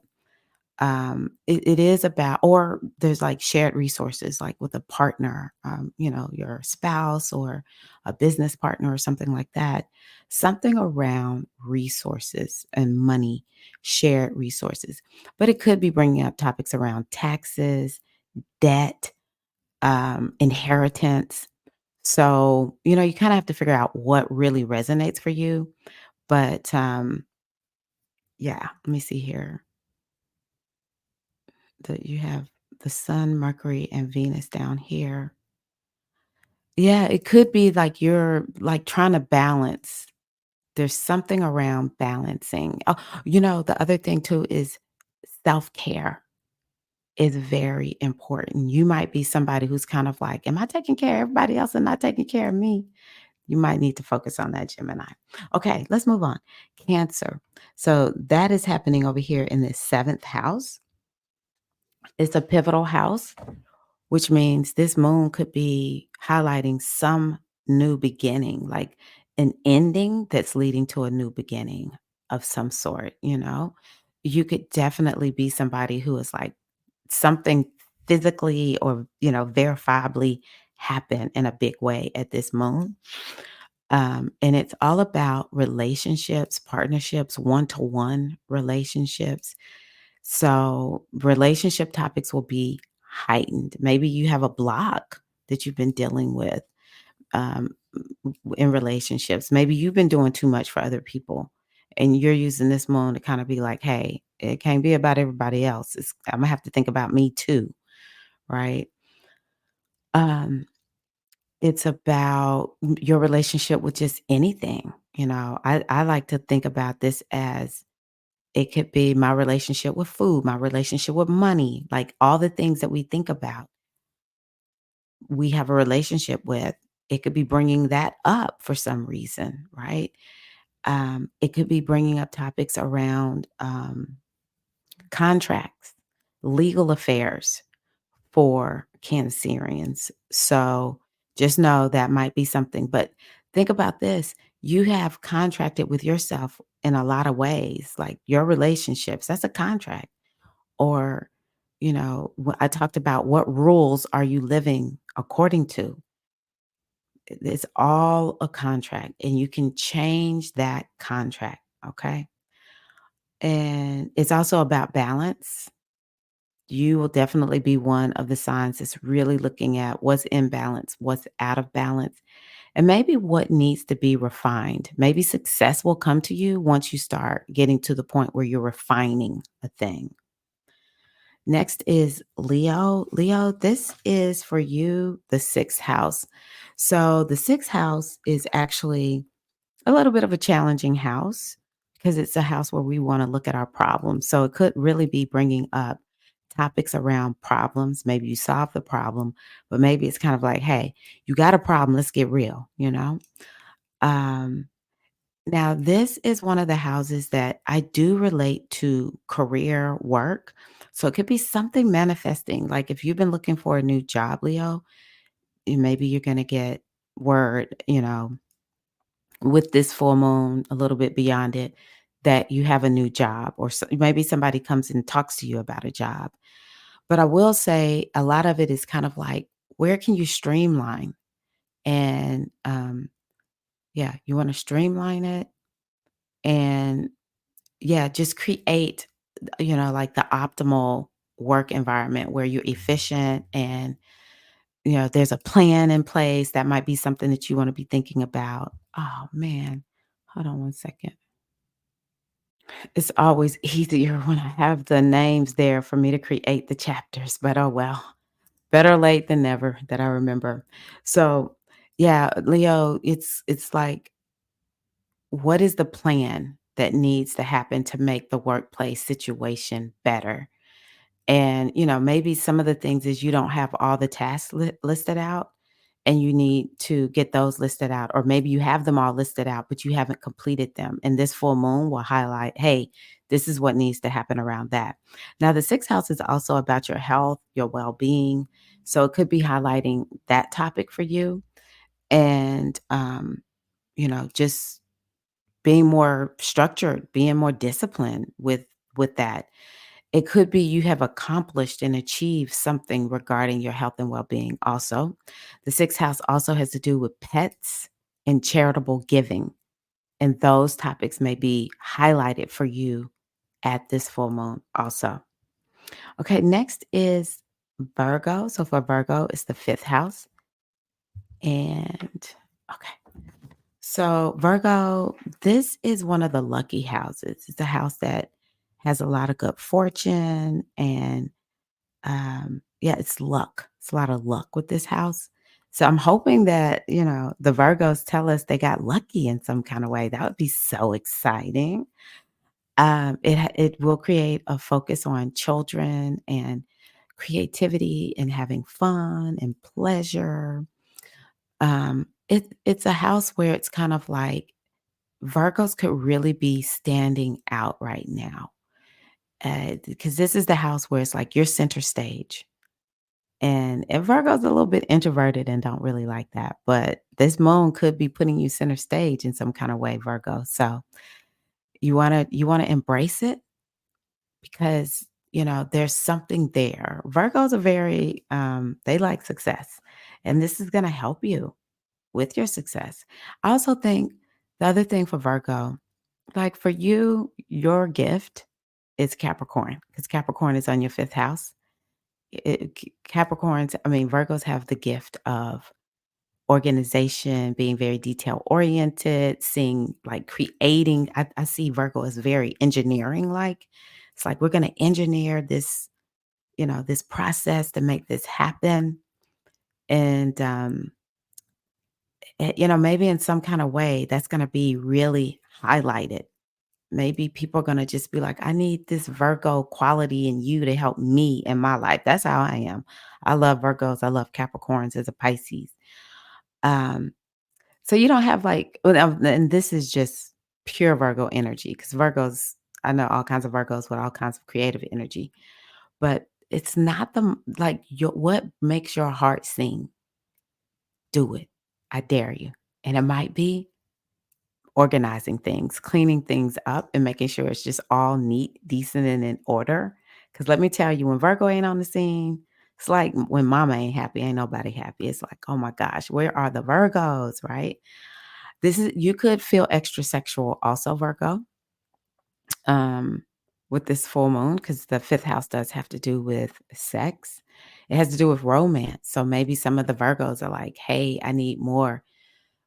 It is about, or there's like shared resources, like with a partner, your spouse or a business partner or something like that. Something around resources and money, shared resources. But it could be bringing up topics around taxes, debt, inheritance. So, you kind of have to figure out what really resonates for you. But yeah, let me see here. That you have the Sun, Mercury, and Venus down here. Yeah, it could be like you're like trying to balance. There's something around balancing. Oh, the other thing too is self-care is very important. You might be somebody who's kind of like, am I taking care of everybody else and not taking care of me? You might need to focus on that, Gemini. Okay, let's move on. Cancer. So that is happening over here in the seventh house. It's a pivotal house, which means this moon could be highlighting some new beginning, like an ending that's leading to a new beginning of some sort, You could definitely be somebody who is like something physically or, verifiably happen in a big way at this moon. And it's all about relationships, partnerships, one-to-one relationships. So, relationship topics will be heightened. Maybe you have a block that you've been dealing with um, in relationships. Maybe you've been doing too much for other people, and you're using this moon to kind of be like, "Hey, it can't be about everybody else. I'm gonna have to think about me too, right?" Um, it's about your relationship with just anything. I like to think about this as it could be my relationship with food, my relationship with money, like all the things that we think about, we have a relationship with. It could be bringing that up for some reason, right? It could be bringing up topics around contracts, legal affairs for Cancerians. So just know that might be something. But think about this, you have contracted with yourself in a lot of ways, like your relationships, that's a contract. Or, I talked about what rules are you living according to? It's all a contract and you can change that contract. Okay. And it's also about balance. You will definitely be one of the signs that's really looking at what's in balance, what's out of balance, and maybe what needs to be refined. Maybe success will come to you once you start getting to the point where you're refining a thing. Next is Leo. Leo, this is for you, the sixth house. So the sixth house is actually a little bit of a challenging house because it's a house where we want to look at our problems. So it could really be bringing up topics around problems. Maybe you solve the problem, but maybe it's kind of like, hey, you got a problem. Let's get real. Um, Now, this is one of the houses that I do relate to career work. So it could be something manifesting. Like if you've been looking for a new job, Leo, maybe you're going to get word, with this full moon, a little bit beyond it, that you have a new job, or maybe somebody comes and talks to you about a job. But I will say a lot of it is kind of like, where can you streamline? And yeah, you want to streamline it and yeah, just create, like the optimal. work environment where you're efficient and, there's a plan in place. That might be something that you want to be thinking about. Oh, man. Hold on one second. It's always easier when I have the names there for me to create the chapters, but oh well. Better late than never that I remember. So, yeah, Leo, it's like, what is the plan that needs to happen to make the workplace situation better? And, maybe some of the things is you don't have all the tasks listed out and you need to get those listed out. Or maybe you have them all listed out, but you haven't completed them. And this full moon will highlight, hey, this is what needs to happen around that. Now, the sixth house is also about your health, your well being. So it could be highlighting that topic for you and, just being more structured, being more disciplined with that. It could be you have accomplished and achieved something regarding your health and well-being also. The sixth house also has to do with pets and charitable giving, and those topics may be highlighted for you at this full moon also. Okay, next is Virgo. So for Virgo, it's the fifth house. And okay. So, Virgo, this is one of the lucky houses. It's a house that has a lot of good fortune and yeah, it's luck. It's a lot of luck with this house. So I'm hoping that, the Virgos tell us they got lucky in some kind of way. That would be so exciting. It will create a focus on children and creativity and having fun and pleasure. It's a house where it's kind of like Virgos could really be standing out right now, because this is the house where it's like you're center stage. And Virgo's a little bit introverted and don't really like that, but this moon could be putting you center stage in some kind of way, Virgo. So you wanna embrace it because, there's something there. Virgos are very, they like success, and this is gonna help you with your success. I also think the other thing for Virgo, like for you, your gift is Capricorn because Capricorn is on your fifth house. Capricorns, I mean, Virgos have the gift of organization, being very detail oriented, seeing like creating. I see Virgo as very engineering like. It's like we're going to engineer this, this process to make this happen. And, maybe in some kind of way that's going to be really highlighted. Maybe people are going to just be like, I need this Virgo quality in you to help me in my life. That's how I am. I love Virgos. I love Capricorns as a Pisces. Um, so you don't have like, well, and this is just pure Virgo energy because Virgos, I know all kinds of Virgos with all kinds of creative energy, but it's not like what makes your heart sing. Do it. I dare you. And it might be organizing things, cleaning things up, and making sure it's just all neat, decent, and in order. Because let me tell you, when Virgo ain't on the scene, it's like when mama ain't happy, ain't nobody happy. It's like, oh my gosh, where are the Virgos, right? You could feel extra sexual also, Virgo, um, with this full moon, because the fifth house does have to do with sex. It has to do with romance. So maybe some of the Virgos are like, hey, I need more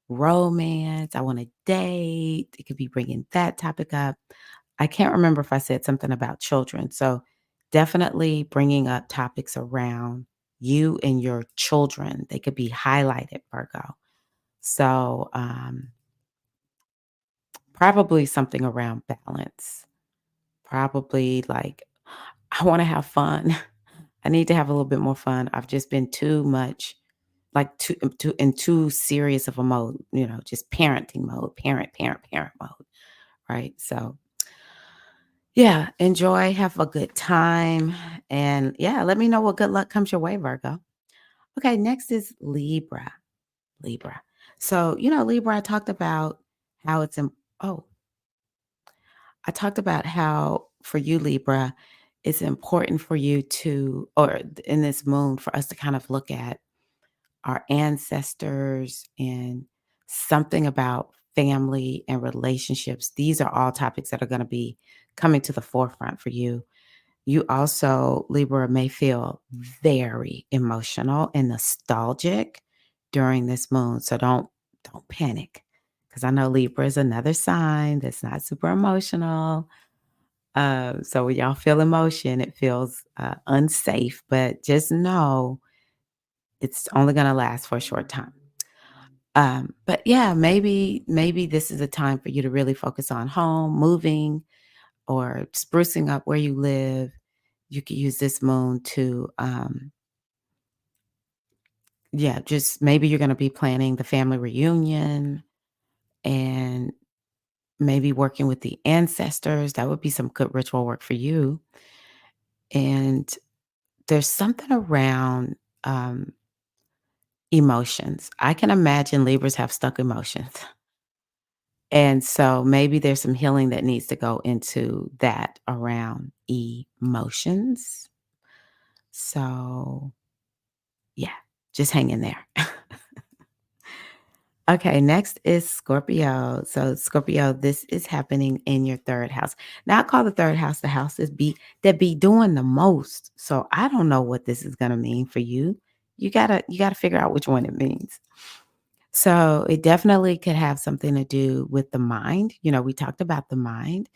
romance. I want to date. It could be bringing that topic up. I can't remember if I said something about children. So definitely bringing up topics around you and your children. They could be highlighted, Virgo. So probably something around balance. Probably like, I want to have fun. I need to have a little bit more fun. I've just been too much like too serious of a mode, just parenting mode, parent mode, right? So yeah, enjoy, have a good time. And yeah, let me know what good luck comes your way, Virgo. Okay, next is Libra. Libra. So, Libra, how it's in, oh, I talked about how for you, Libra, it's important for you to, or in this moon, for us to kind of look at our ancestors and something about family and relationships. These are all topics that are going to be coming to the forefront for you. You also, Libra, may feel very emotional and nostalgic during this moon. So don't panic. Because I know Libra is another sign that's not super emotional. So when y'all feel emotion, it feels unsafe, but just know it's only going to last for a short time. But yeah, maybe this is a time for you to really focus on home, moving, or sprucing up where you live. You could use this moon to, yeah, just maybe you're going to be planning the family reunion and maybe working with the ancestors. That would be some good ritual work for you. And there's something around um, emotions. I can imagine Libras have stuck emotions. And so maybe there's some healing that needs to go into that around emotions. So, yeah, just hang in there. Okay, next is Scorpio. So, Scorpio, this is happening in your third house. Now, I call the third house the house that be doing the most. So, I don't know what this is going to mean for you. You gotta figure out which one it means. So, it definitely could have something to do with the mind. We talked about the mind,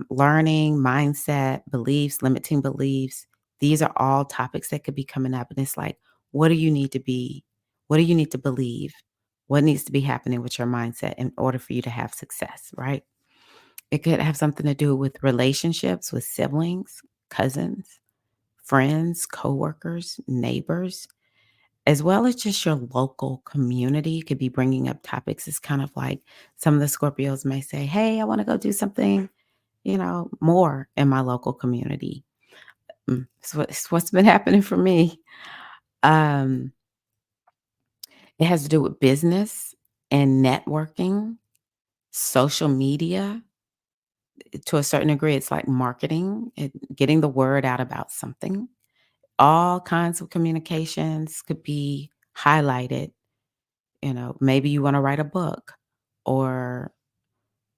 learning, mindset, beliefs, limiting beliefs. These are all topics that could be coming up. And it's like, what do you need to be? What do you need to believe? What needs to be happening with your mindset in order for you to have success, right? It could have something to do with relationships with siblings, cousins, friends, coworkers, neighbors, as well as just your local community. You could be bringing up topics. It's kind of like some of the Scorpios may say, hey, I want to go do something more in my local community. It's what's been happening for me. Um, it has to do with business and networking, social media. To a certain degree, it's like marketing, getting the word out about something. All kinds of communications could be highlighted. Maybe you want to write a book or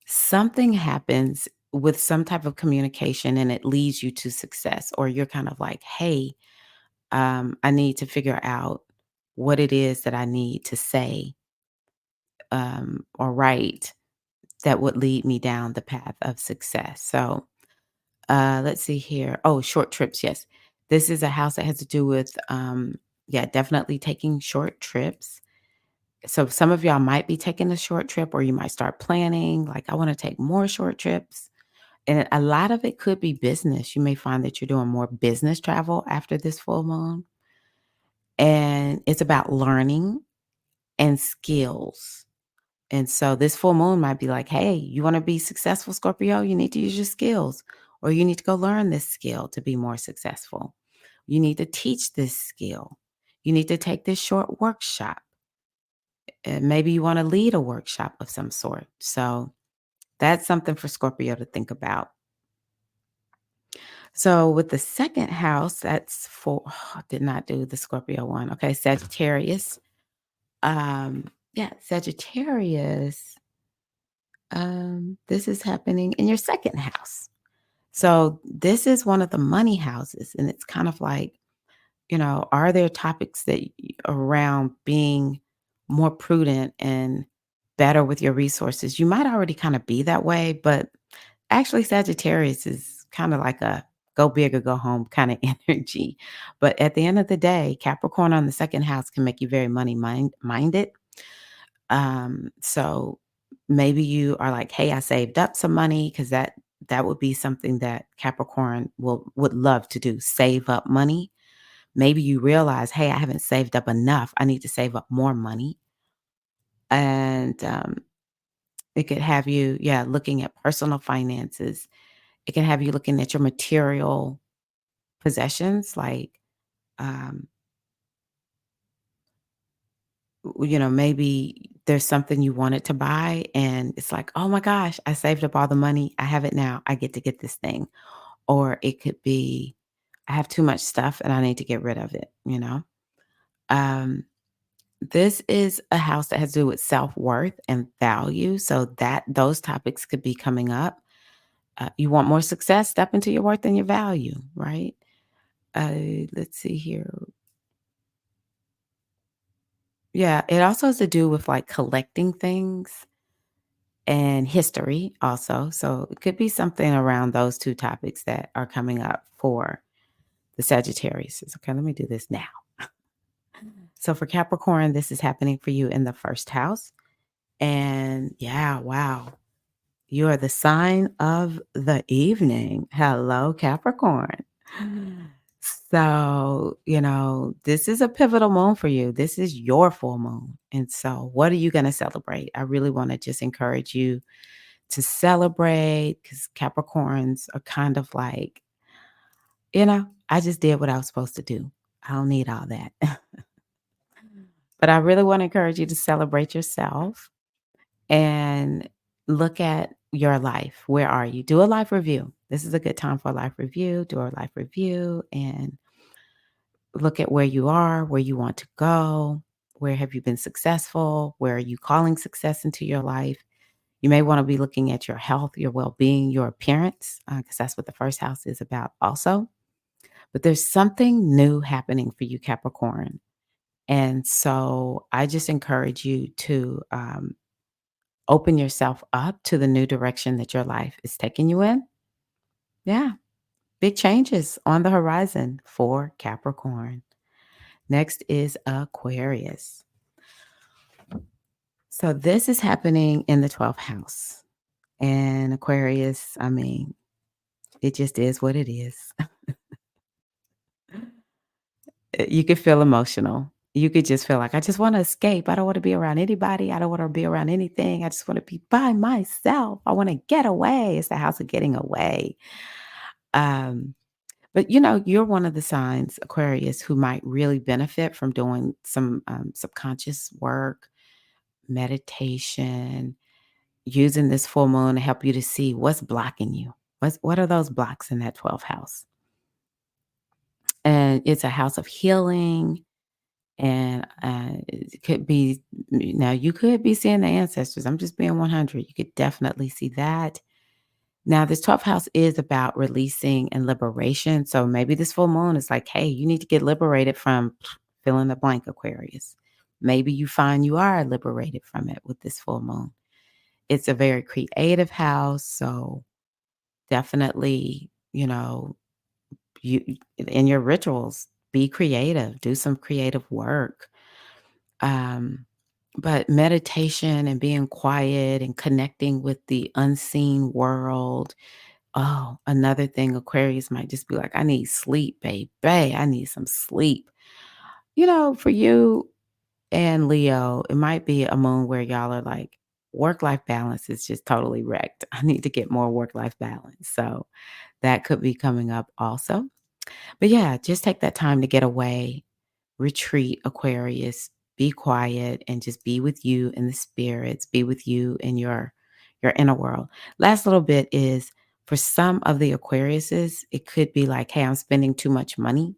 something happens with some type of communication and it leads you to success, or you're kind of like, hey, I need to figure out what it is that I need to say or write that would lead me down the path of success. So let's see here. Oh, short trips. Yes. This is a house that has to do with, yeah, definitely taking short trips. So some of y'all might be taking a short trip or you might start planning, like, I want to take more short trips. And a lot of it could be business. You may find that you're doing more business travel after this full moon. And it's about learning and skills. And so this full moon might be like, hey, you want to be successful, Scorpio? You need to use your skills, or you need to go learn this skill to be more successful. You need to teach this skill. You need to take this short workshop. And maybe you want to lead a workshop of some sort. So that's something for Scorpio to think about. So with the second house, that's for, did not do the Scorpio one. Okay, Sagittarius. Yeah, Sagittarius. This is happening in your second house. So this is one of the money houses, and it's kind of like, are there topics around being more prudent and better with your resources? You might already kind of be that way, but actually Sagittarius is kind of like a go big or go home kind of energy. But at the end of the day, Capricorn on the second house can make you very minded. So maybe you are like, hey, I saved up some money because that would be something that Capricorn would love to do, save up money. Maybe you realize, hey, I haven't saved up enough. I need to save up more money. And it could have you, yeah, looking at personal finances. It can have you looking at your material possessions, like, um, maybe there's something you wanted to buy and it's like, oh my gosh, I saved up all the money. I have it now. I get to get this thing. Or it could be, I have too much stuff and I need to get rid of it. Um, this is a house that has to do with self-worth and value. So that those topics could be coming up. You want more success? Step into your worth and your value, right? Let's see here. Yeah, it also has to do with like collecting things and history also. So it could be something around those two topics that are coming up for the Sagittarius. Okay, let me do this now. So for Capricorn, this is happening for you in the first house. And yeah, wow. You are the sign of the evening. Hello, Capricorn. So, this is a pivotal moon for you. This is your full moon. And so, what are you going to celebrate? I really want to just encourage you to celebrate because Capricorns are kind of like, I just did what I was supposed to do. I don't need all that. But I really want to encourage you to celebrate yourself and look at your life. Where are you? Do a life review. This is a good time for a life review. Do a life review and look at where you are, where you want to go. Where have you been successful? Where are you calling success into your life? You may want to be looking at your health, your well being, your appearance, because that's what the first house is about also. But there's something new happening for you, Capricorn. And so I just encourage you to open yourself up to the new direction that your life is taking you in. Yeah, big changes on the horizon for Capricorn. Next is Aquarius. So this is happening in the 12th house. And Aquarius, I mean, it just is what it is. You could feel emotional. You could just feel like, I just want to escape. I don't want to be around anybody. I don't want to be around anything. I just want to be by myself. I want to get away. It's the house of getting away. Um, but you're one of the signs, Aquarius, who might really benefit from doing some subconscious work, meditation, using this full moon to help you to see what's blocking you. What are those blocks in that 12th house? And it's a house of healing. And it could be now you could be seeing the ancestors. I'm just being 100. You could definitely see that. Now, this 12th house is about releasing and liberation. So maybe this full moon is like, hey, you need to get liberated from fill in the blank, Aquarius. Maybe you find you are liberated from it with this full moon. It's a very creative house. So definitely, you in your rituals, be creative, do some creative work. Um, but meditation and being quiet and connecting with the unseen world. Oh, another thing, Aquarius might just be like, I need sleep, babe. I need some sleep. For you and Leo, it might be a moon where y'all are like, work life balance is just totally wrecked. I need to get more work life balance. So that could be coming up also. But yeah, just take that time to get away, retreat, Aquarius, be quiet and just be with you in the spirits, be with you in your inner world. Last little bit is for some of the Aquariuses, it could be like, hey, I'm spending too much money.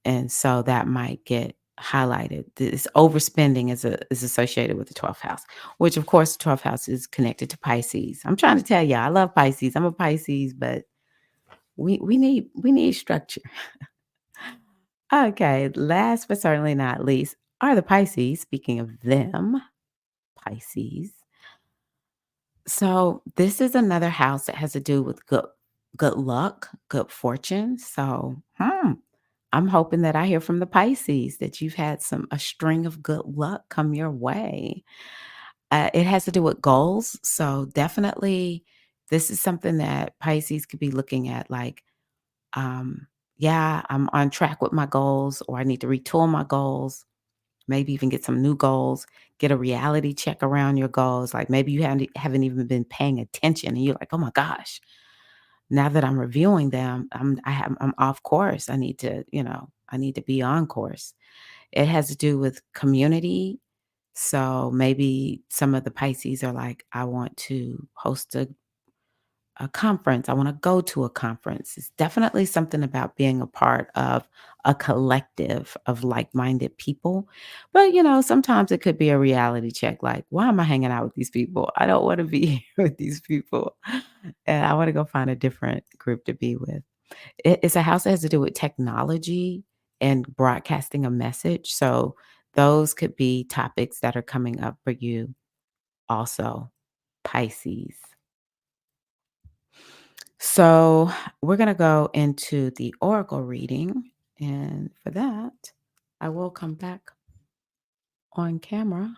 And so that might get highlighted. This overspending is associated with the 12th house, which of course the 12th house is connected to Pisces. I'm trying to tell you, I love Pisces. I'm a Pisces, but we need structure. Okay, last but certainly not least are the Pisces. Speaking of them, Pisces. So this is another house that has to do with good luck, good fortune. So I'm hoping that I hear from the Pisces that you've had a string of good luck come your way. It has to do with goals. So definitely this is something that Pisces could be looking at like, yeah, I'm on track with my goals, or I need to retool my goals, maybe even get some new goals, get a reality check around your goals. Like maybe you haven't even been paying attention and you're like, oh my gosh, now that I'm reviewing them, I'm off course. I need to be on course. It has to do with community. So maybe some of the Pisces are like, I want to host a conference. I want to go to a conference. It's definitely something about being a part of a collective of like-minded people. But, sometimes it could be a reality check like, why am I hanging out with these people? I don't want to be here with these people. And I want to go find a different group to be with. It's a house that has to do with technology and broadcasting a message. So those could be topics that are coming up for you also, Pisces. So we're going to go into the oracle reading. And for that, I will come back on camera.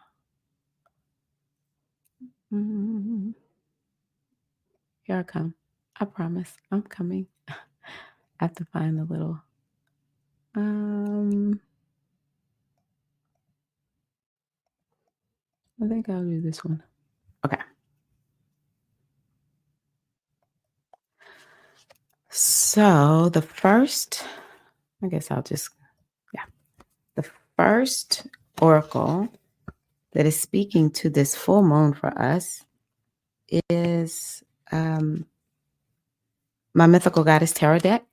Mm, Here I come. I promise I'm coming. I have to find a little. Um, I think I'll do this one. Okay. So the first, I guess I'll just, yeah. The first oracle that is speaking to this full moon for us is my mythical goddess tarot deck.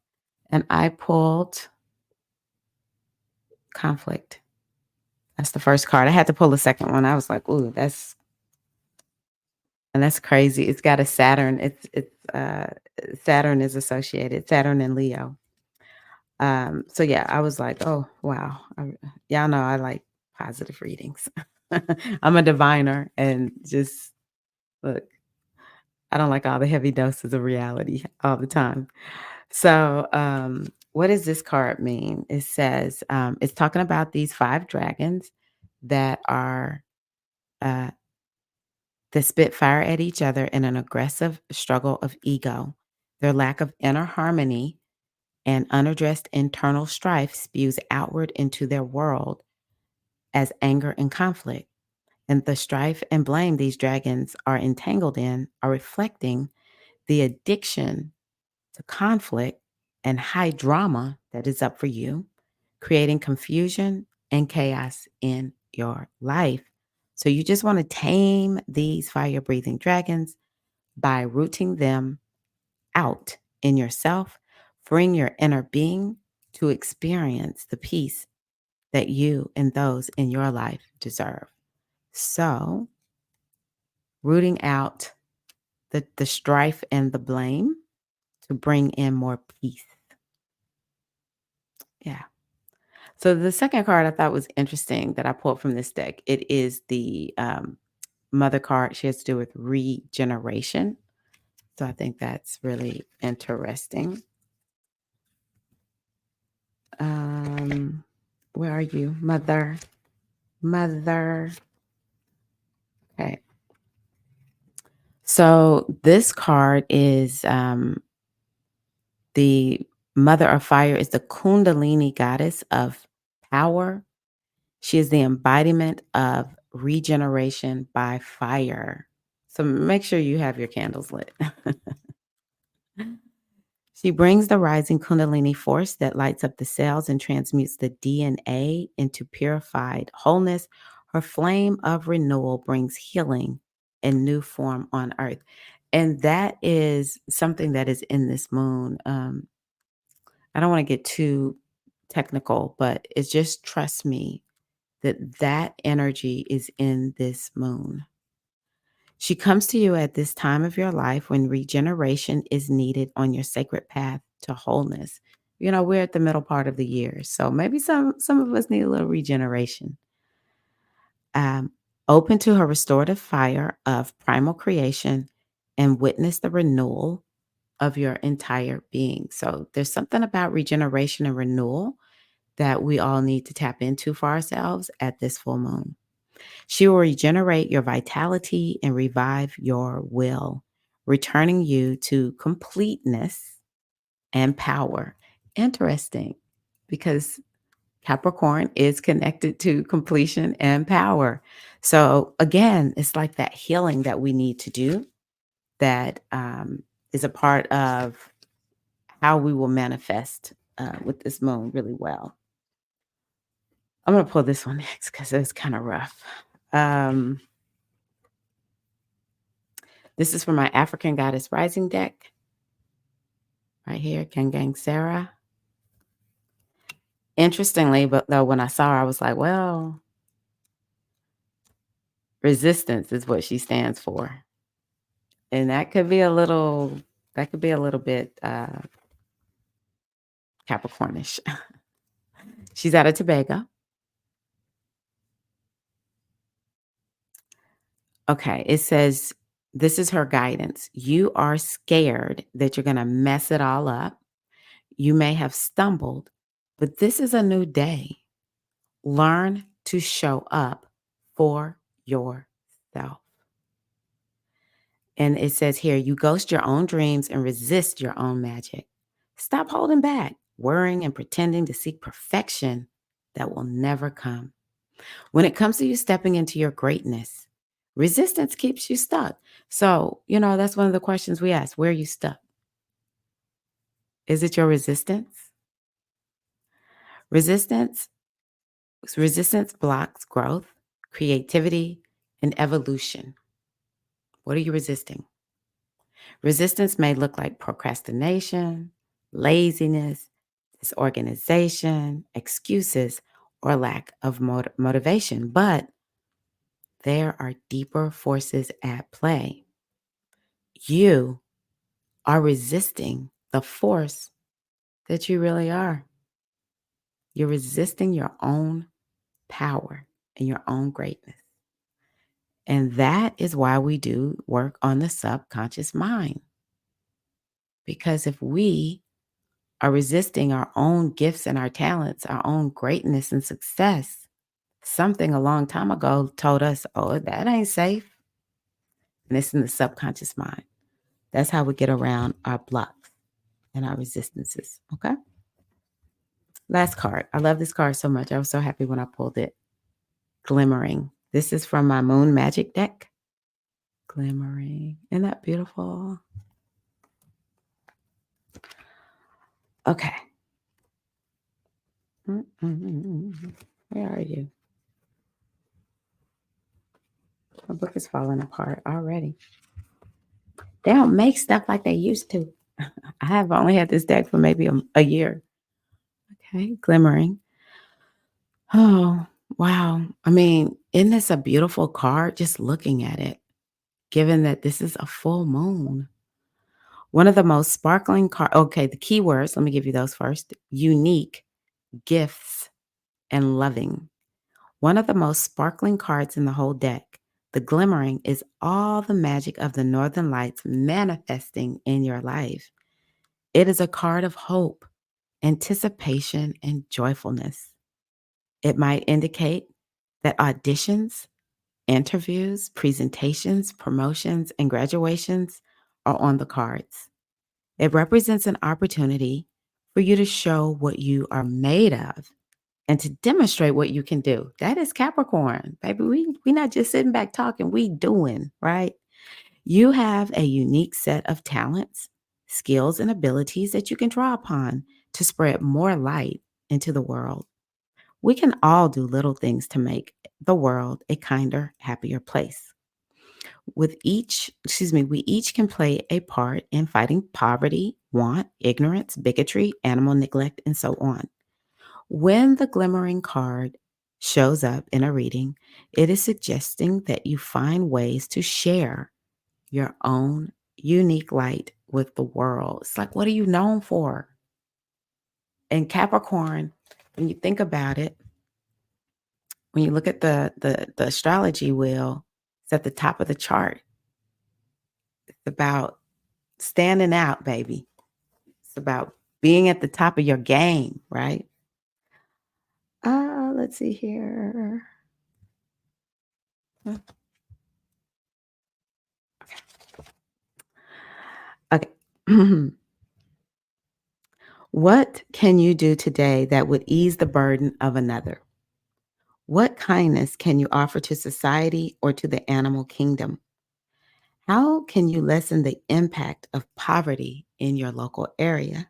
And I pulled conflict. That's the first card. I had to pull the second one. I was like, ooh, that's crazy. It's got a Saturn. Saturn is associated, Saturn and Leo. So yeah, I was like, oh wow. Y'all know I like positive readings. I'm a diviner and just look, I don't like all the heavy doses of reality all the time. So what does this card mean? It says it's talking about these 5 dragons that are uh that spit fire at each other in an aggressive struggle of ego. Their lack of inner harmony and unaddressed internal strife spews outward into their world as anger and conflict. And the strife and blame these dragons are entangled in are reflecting the addiction to conflict and high drama that is up for you, creating confusion and chaos in your life. So you just want to tame these fire breathing dragons by rooting them out in yourself, freeing your inner being to experience the peace that you and those in your life deserve. So, rooting out the strife and the blame to bring in more peace. Yeah. So the second card I thought was interesting that I pulled from this deck. It is the mother card. She has to do with regeneration. So I think that's really interesting. Where are you, mother? Mother. Okay. So this card is the mother of fire is the Kundalini goddess of power. She is the embodiment of regeneration by fire. So make sure you have your candles lit. She brings the rising Kundalini force that lights up the cells and transmutes the DNA into purified wholeness. Her flame of renewal brings healing and new form on earth. And that is something that is in this moon. I don't want to get too technical, but it's just trust me that energy is in this moon. She comes to you at this time of your life when regeneration is needed on your sacred path to wholeness. You know, we're at the middle part of the year, so maybe some of us need a little regeneration. Um, Open to her restorative fire of primal creation and witness the renewal of your entire being. So there's something about regeneration and renewal that we all need to tap into for ourselves at this full moon. She will regenerate your vitality and revive your will, returning you to completeness and power. Interesting, because Capricorn is connected to completion and power. So again, it's like that healing that we need to do that is a part of how we will manifest with this moon really well. I'm going to pull this one next because it's kind of rough. This is for my African Goddess Rising deck. Right here, Gang Sarah. Interestingly, but though when I saw her, I was like, well, resistance is what she stands for. And that could be a little bit Capricornish. She's out of Tobago. Okay, it says this is her guidance. You are scared that you're going to mess it all up. You may have stumbled, but this is a new day. Learn to show up for yourself. And it says here, you ghost your own dreams and resist your own magic. Stop holding back, worrying and pretending to seek perfection that will never come. When it comes to you stepping into your greatness, resistance keeps you stuck. So, that's one of the questions we ask. Where are you stuck? Is it your resistance? Resistance, resistance blocks growth, creativity, and evolution. What are you resisting? Resistance may look like procrastination, laziness, disorganization, excuses, or lack of motivation, but there are deeper forces at play. You are resisting the force that you really are. You're resisting your own power and your own greatness. And that is why we do work on the subconscious mind. Because if we are resisting our own gifts and our talents, our own greatness and success, something a long time ago told us, oh, that ain't safe. And it's in the subconscious mind. That's how we get around our blocks and our resistances. Okay. Last card. I love this card so much. I was so happy when I pulled it. Glimmering. This is from my Moon Magic deck. Glimmering. Isn't that beautiful? Okay. Where are you? My book is falling apart already. They don't make stuff like they used to. I have only had this deck for maybe a year. Okay. Glimmering. Oh, wow. I mean, isn't this a beautiful card just looking at it, given that this is a full moon? One of the most sparkling cards. Okay, the keywords, let me give you those first. Unique, gifts, and loving. One of the most sparkling cards in the whole deck. The glimmering is all the magic of the northern lights manifesting in your life. It is a card of hope, anticipation, and joyfulness. It might indicate that auditions, interviews, presentations, promotions, and graduations are on the cards. It represents an opportunity for you to show what you are made of and to demonstrate what you can do. That is Capricorn, baby. We not just sitting back talking, we doing, right? You have a unique set of talents, skills, and abilities that you can draw upon to spread more light into the world. We can all do little things to make the world a kinder, happier place. We each can play a part in fighting poverty, want, ignorance, bigotry, animal neglect, and so on. When the glimmering card shows up in a reading, it is suggesting that you find ways to share your own unique light with the world. It's like, what are you known for? And Capricorn, when you think about it, when you look at the astrology wheel, it's at the top of the chart. It's about standing out, baby. It's about being at the top of your game, right? Let's see here. Okay. What can you do today that would ease the burden of another? What kindness can you offer to society or to the animal kingdom? How can you lessen the impact of poverty in your local area?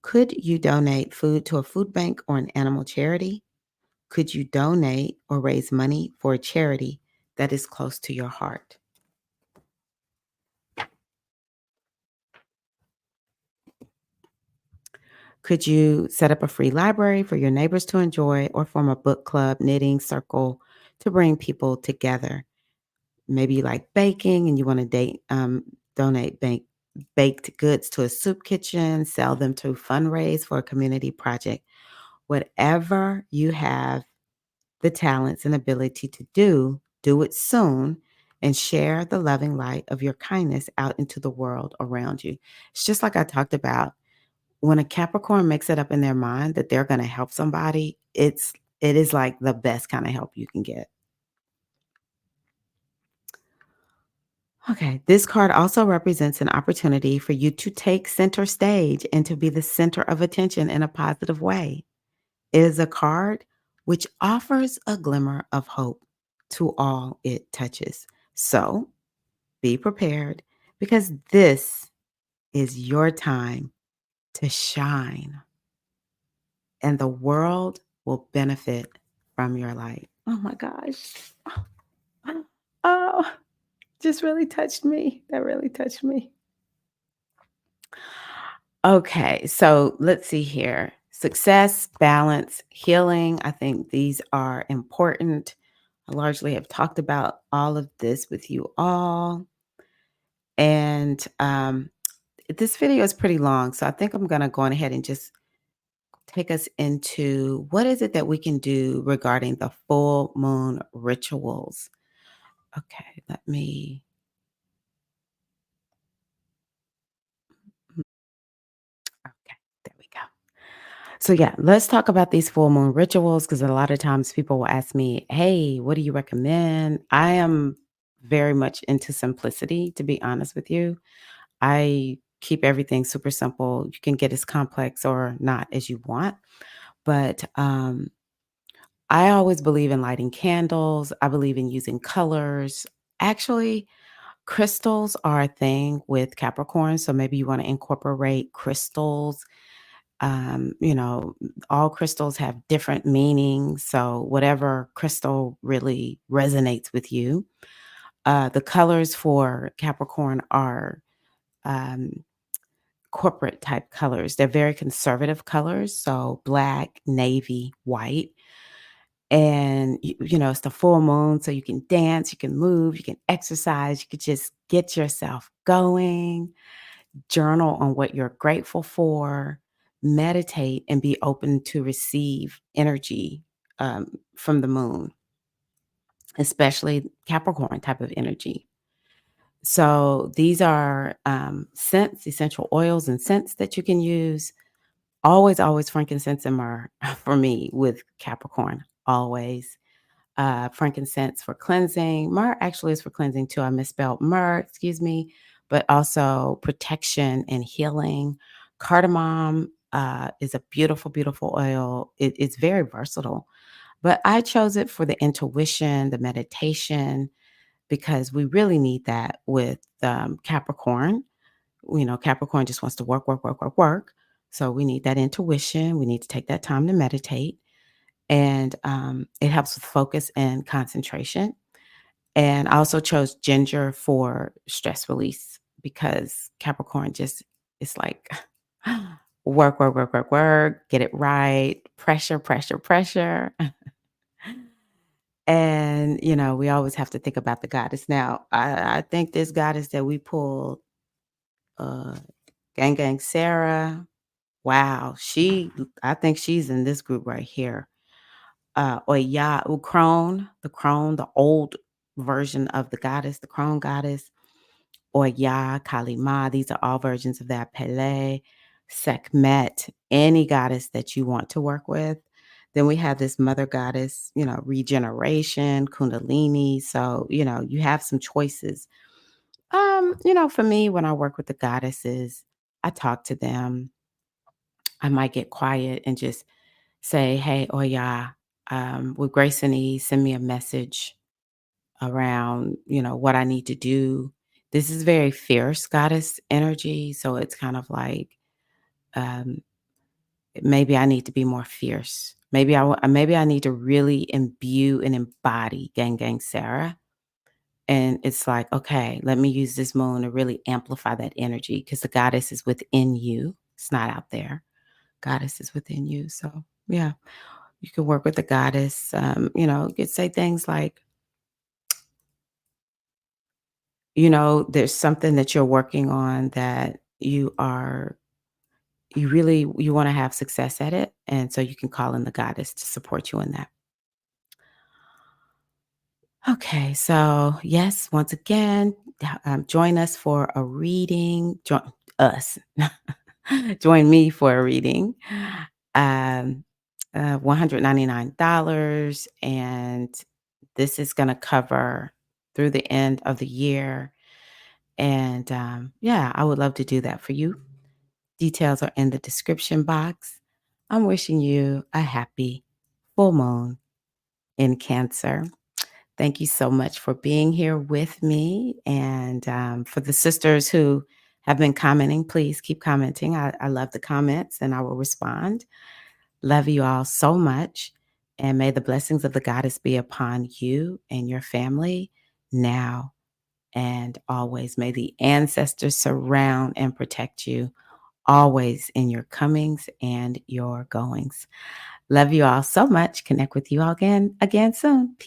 Could you donate food to a food bank or an animal charity? Could you donate or raise money for a charity that is close to your heart? Could you set up a free library for your neighbors to enjoy or form a book club, knitting circle to bring people together? maybe you like baking and you want to donate baked goods to a soup kitchen, sell them to fundraise for a community project. Whatever you have the talents and ability to do it soon and share the loving light of your kindness out into the world around you. It's just like I talked about. When a Capricorn makes it up in their mind that they're going to help somebody, it is like the best kind of help you can get. Okay, this card also represents an opportunity for you to take center stage and to be the center of attention in a positive way. It is a card which offers a glimmer of hope to all it touches. So be prepared because this is your time to shine and the world will benefit from your light. Oh my gosh. Oh, just really touched me. That really touched me. Okay, so let's see here. Success, balance, healing. I think these are important. I largely have talked about all of this with you all. And this video is pretty long. So I think I'm going to go on ahead and just take us into what is it that we can do regarding the full moon rituals. Okay, let me. Okay, there we go. So, yeah, let's talk about these full moon rituals because a lot of times people will ask me, hey, what do you recommend? I am very much into simplicity, to be honest with you. I keep everything super simple. You can get as complex or not as you want. But I always believe in lighting candles. I believe in using colors. Actually, crystals are a thing with Capricorn. So maybe you want to incorporate crystals. You know, all crystals have different meanings. So whatever crystal really resonates with you. The colors for Capricorn are um, corporate type colors. They're very conservative colors. So black, navy, white. And, you know, it's the full moon. So you can dance, you can move, you can exercise, you could just get yourself going, journal on what you're grateful for, meditate, and be open to receive energy from the moon, especially Capricorn type of energy. So these are scents, essential oils, and scents that you can use. Always, always frankincense and myrrh for me with Capricorn. Always. Frankincense for cleansing. Myrrh actually is for cleansing too. I misspelled myrrh, excuse me, but also protection and healing. Cardamom is a beautiful, beautiful oil. It's very versatile, but I chose it for the intuition, the meditation, because we really need that with Capricorn. You know, Capricorn just wants to work, work, work, work, work. So we need that intuition. We need to take that time to meditate and it helps with focus and concentration. And I also chose ginger for stress release because Capricorn just is like work, work, work, work, work, get it right, pressure, pressure, pressure. And, you know, we always have to think about the goddess. Now, I think this goddess that we pulled, uh, Gang Gang Sarah, wow, I think she's in this group right here. Oya, crone, the crone, the old version of the goddess, the crone goddess, Oya, Kalima. These are all versions of that. Pele, Sekhmet, any goddess that you want to work with. Then we have this mother goddess, you know, regeneration, Kundalini. So, you know, you have some choices. You know, for me, when I work with the goddesses, I talk to them. I might get quiet and just say, hey, Oya, with grace and ease, send me a message around, you know, what I need to do. This is very fierce goddess energy. So it's kind of like, um, maybe I need to be more fierce. Maybe I need to really imbue and embody Gang Gang Sarah. And it's like, okay, let me use this moon to really amplify that energy because the goddess is within you. It's not out there. Goddess is within you. So yeah. You can work with the goddess. You know, you could say things like, there's something that you're working on that you want to have success at it. And so you can call in the goddess to support you in that. Okay, so yes, once again, join us for a reading. Join us. Join me for a reading. Um, $199, and this is going to cover through the end of the year. And yeah, I would love to do that for you. Details are in the description box. I'm wishing you a happy full moon in Cancer. Thank you so much for being here with me. And for the sisters who have been commenting, please keep commenting. I love the comments and I will respond. Love you all so much. And may the blessings of the goddess be upon you and your family now and always. May the ancestors surround and protect you always in your comings and your goings. Love you all so much. Connect with you all again soon. Peace.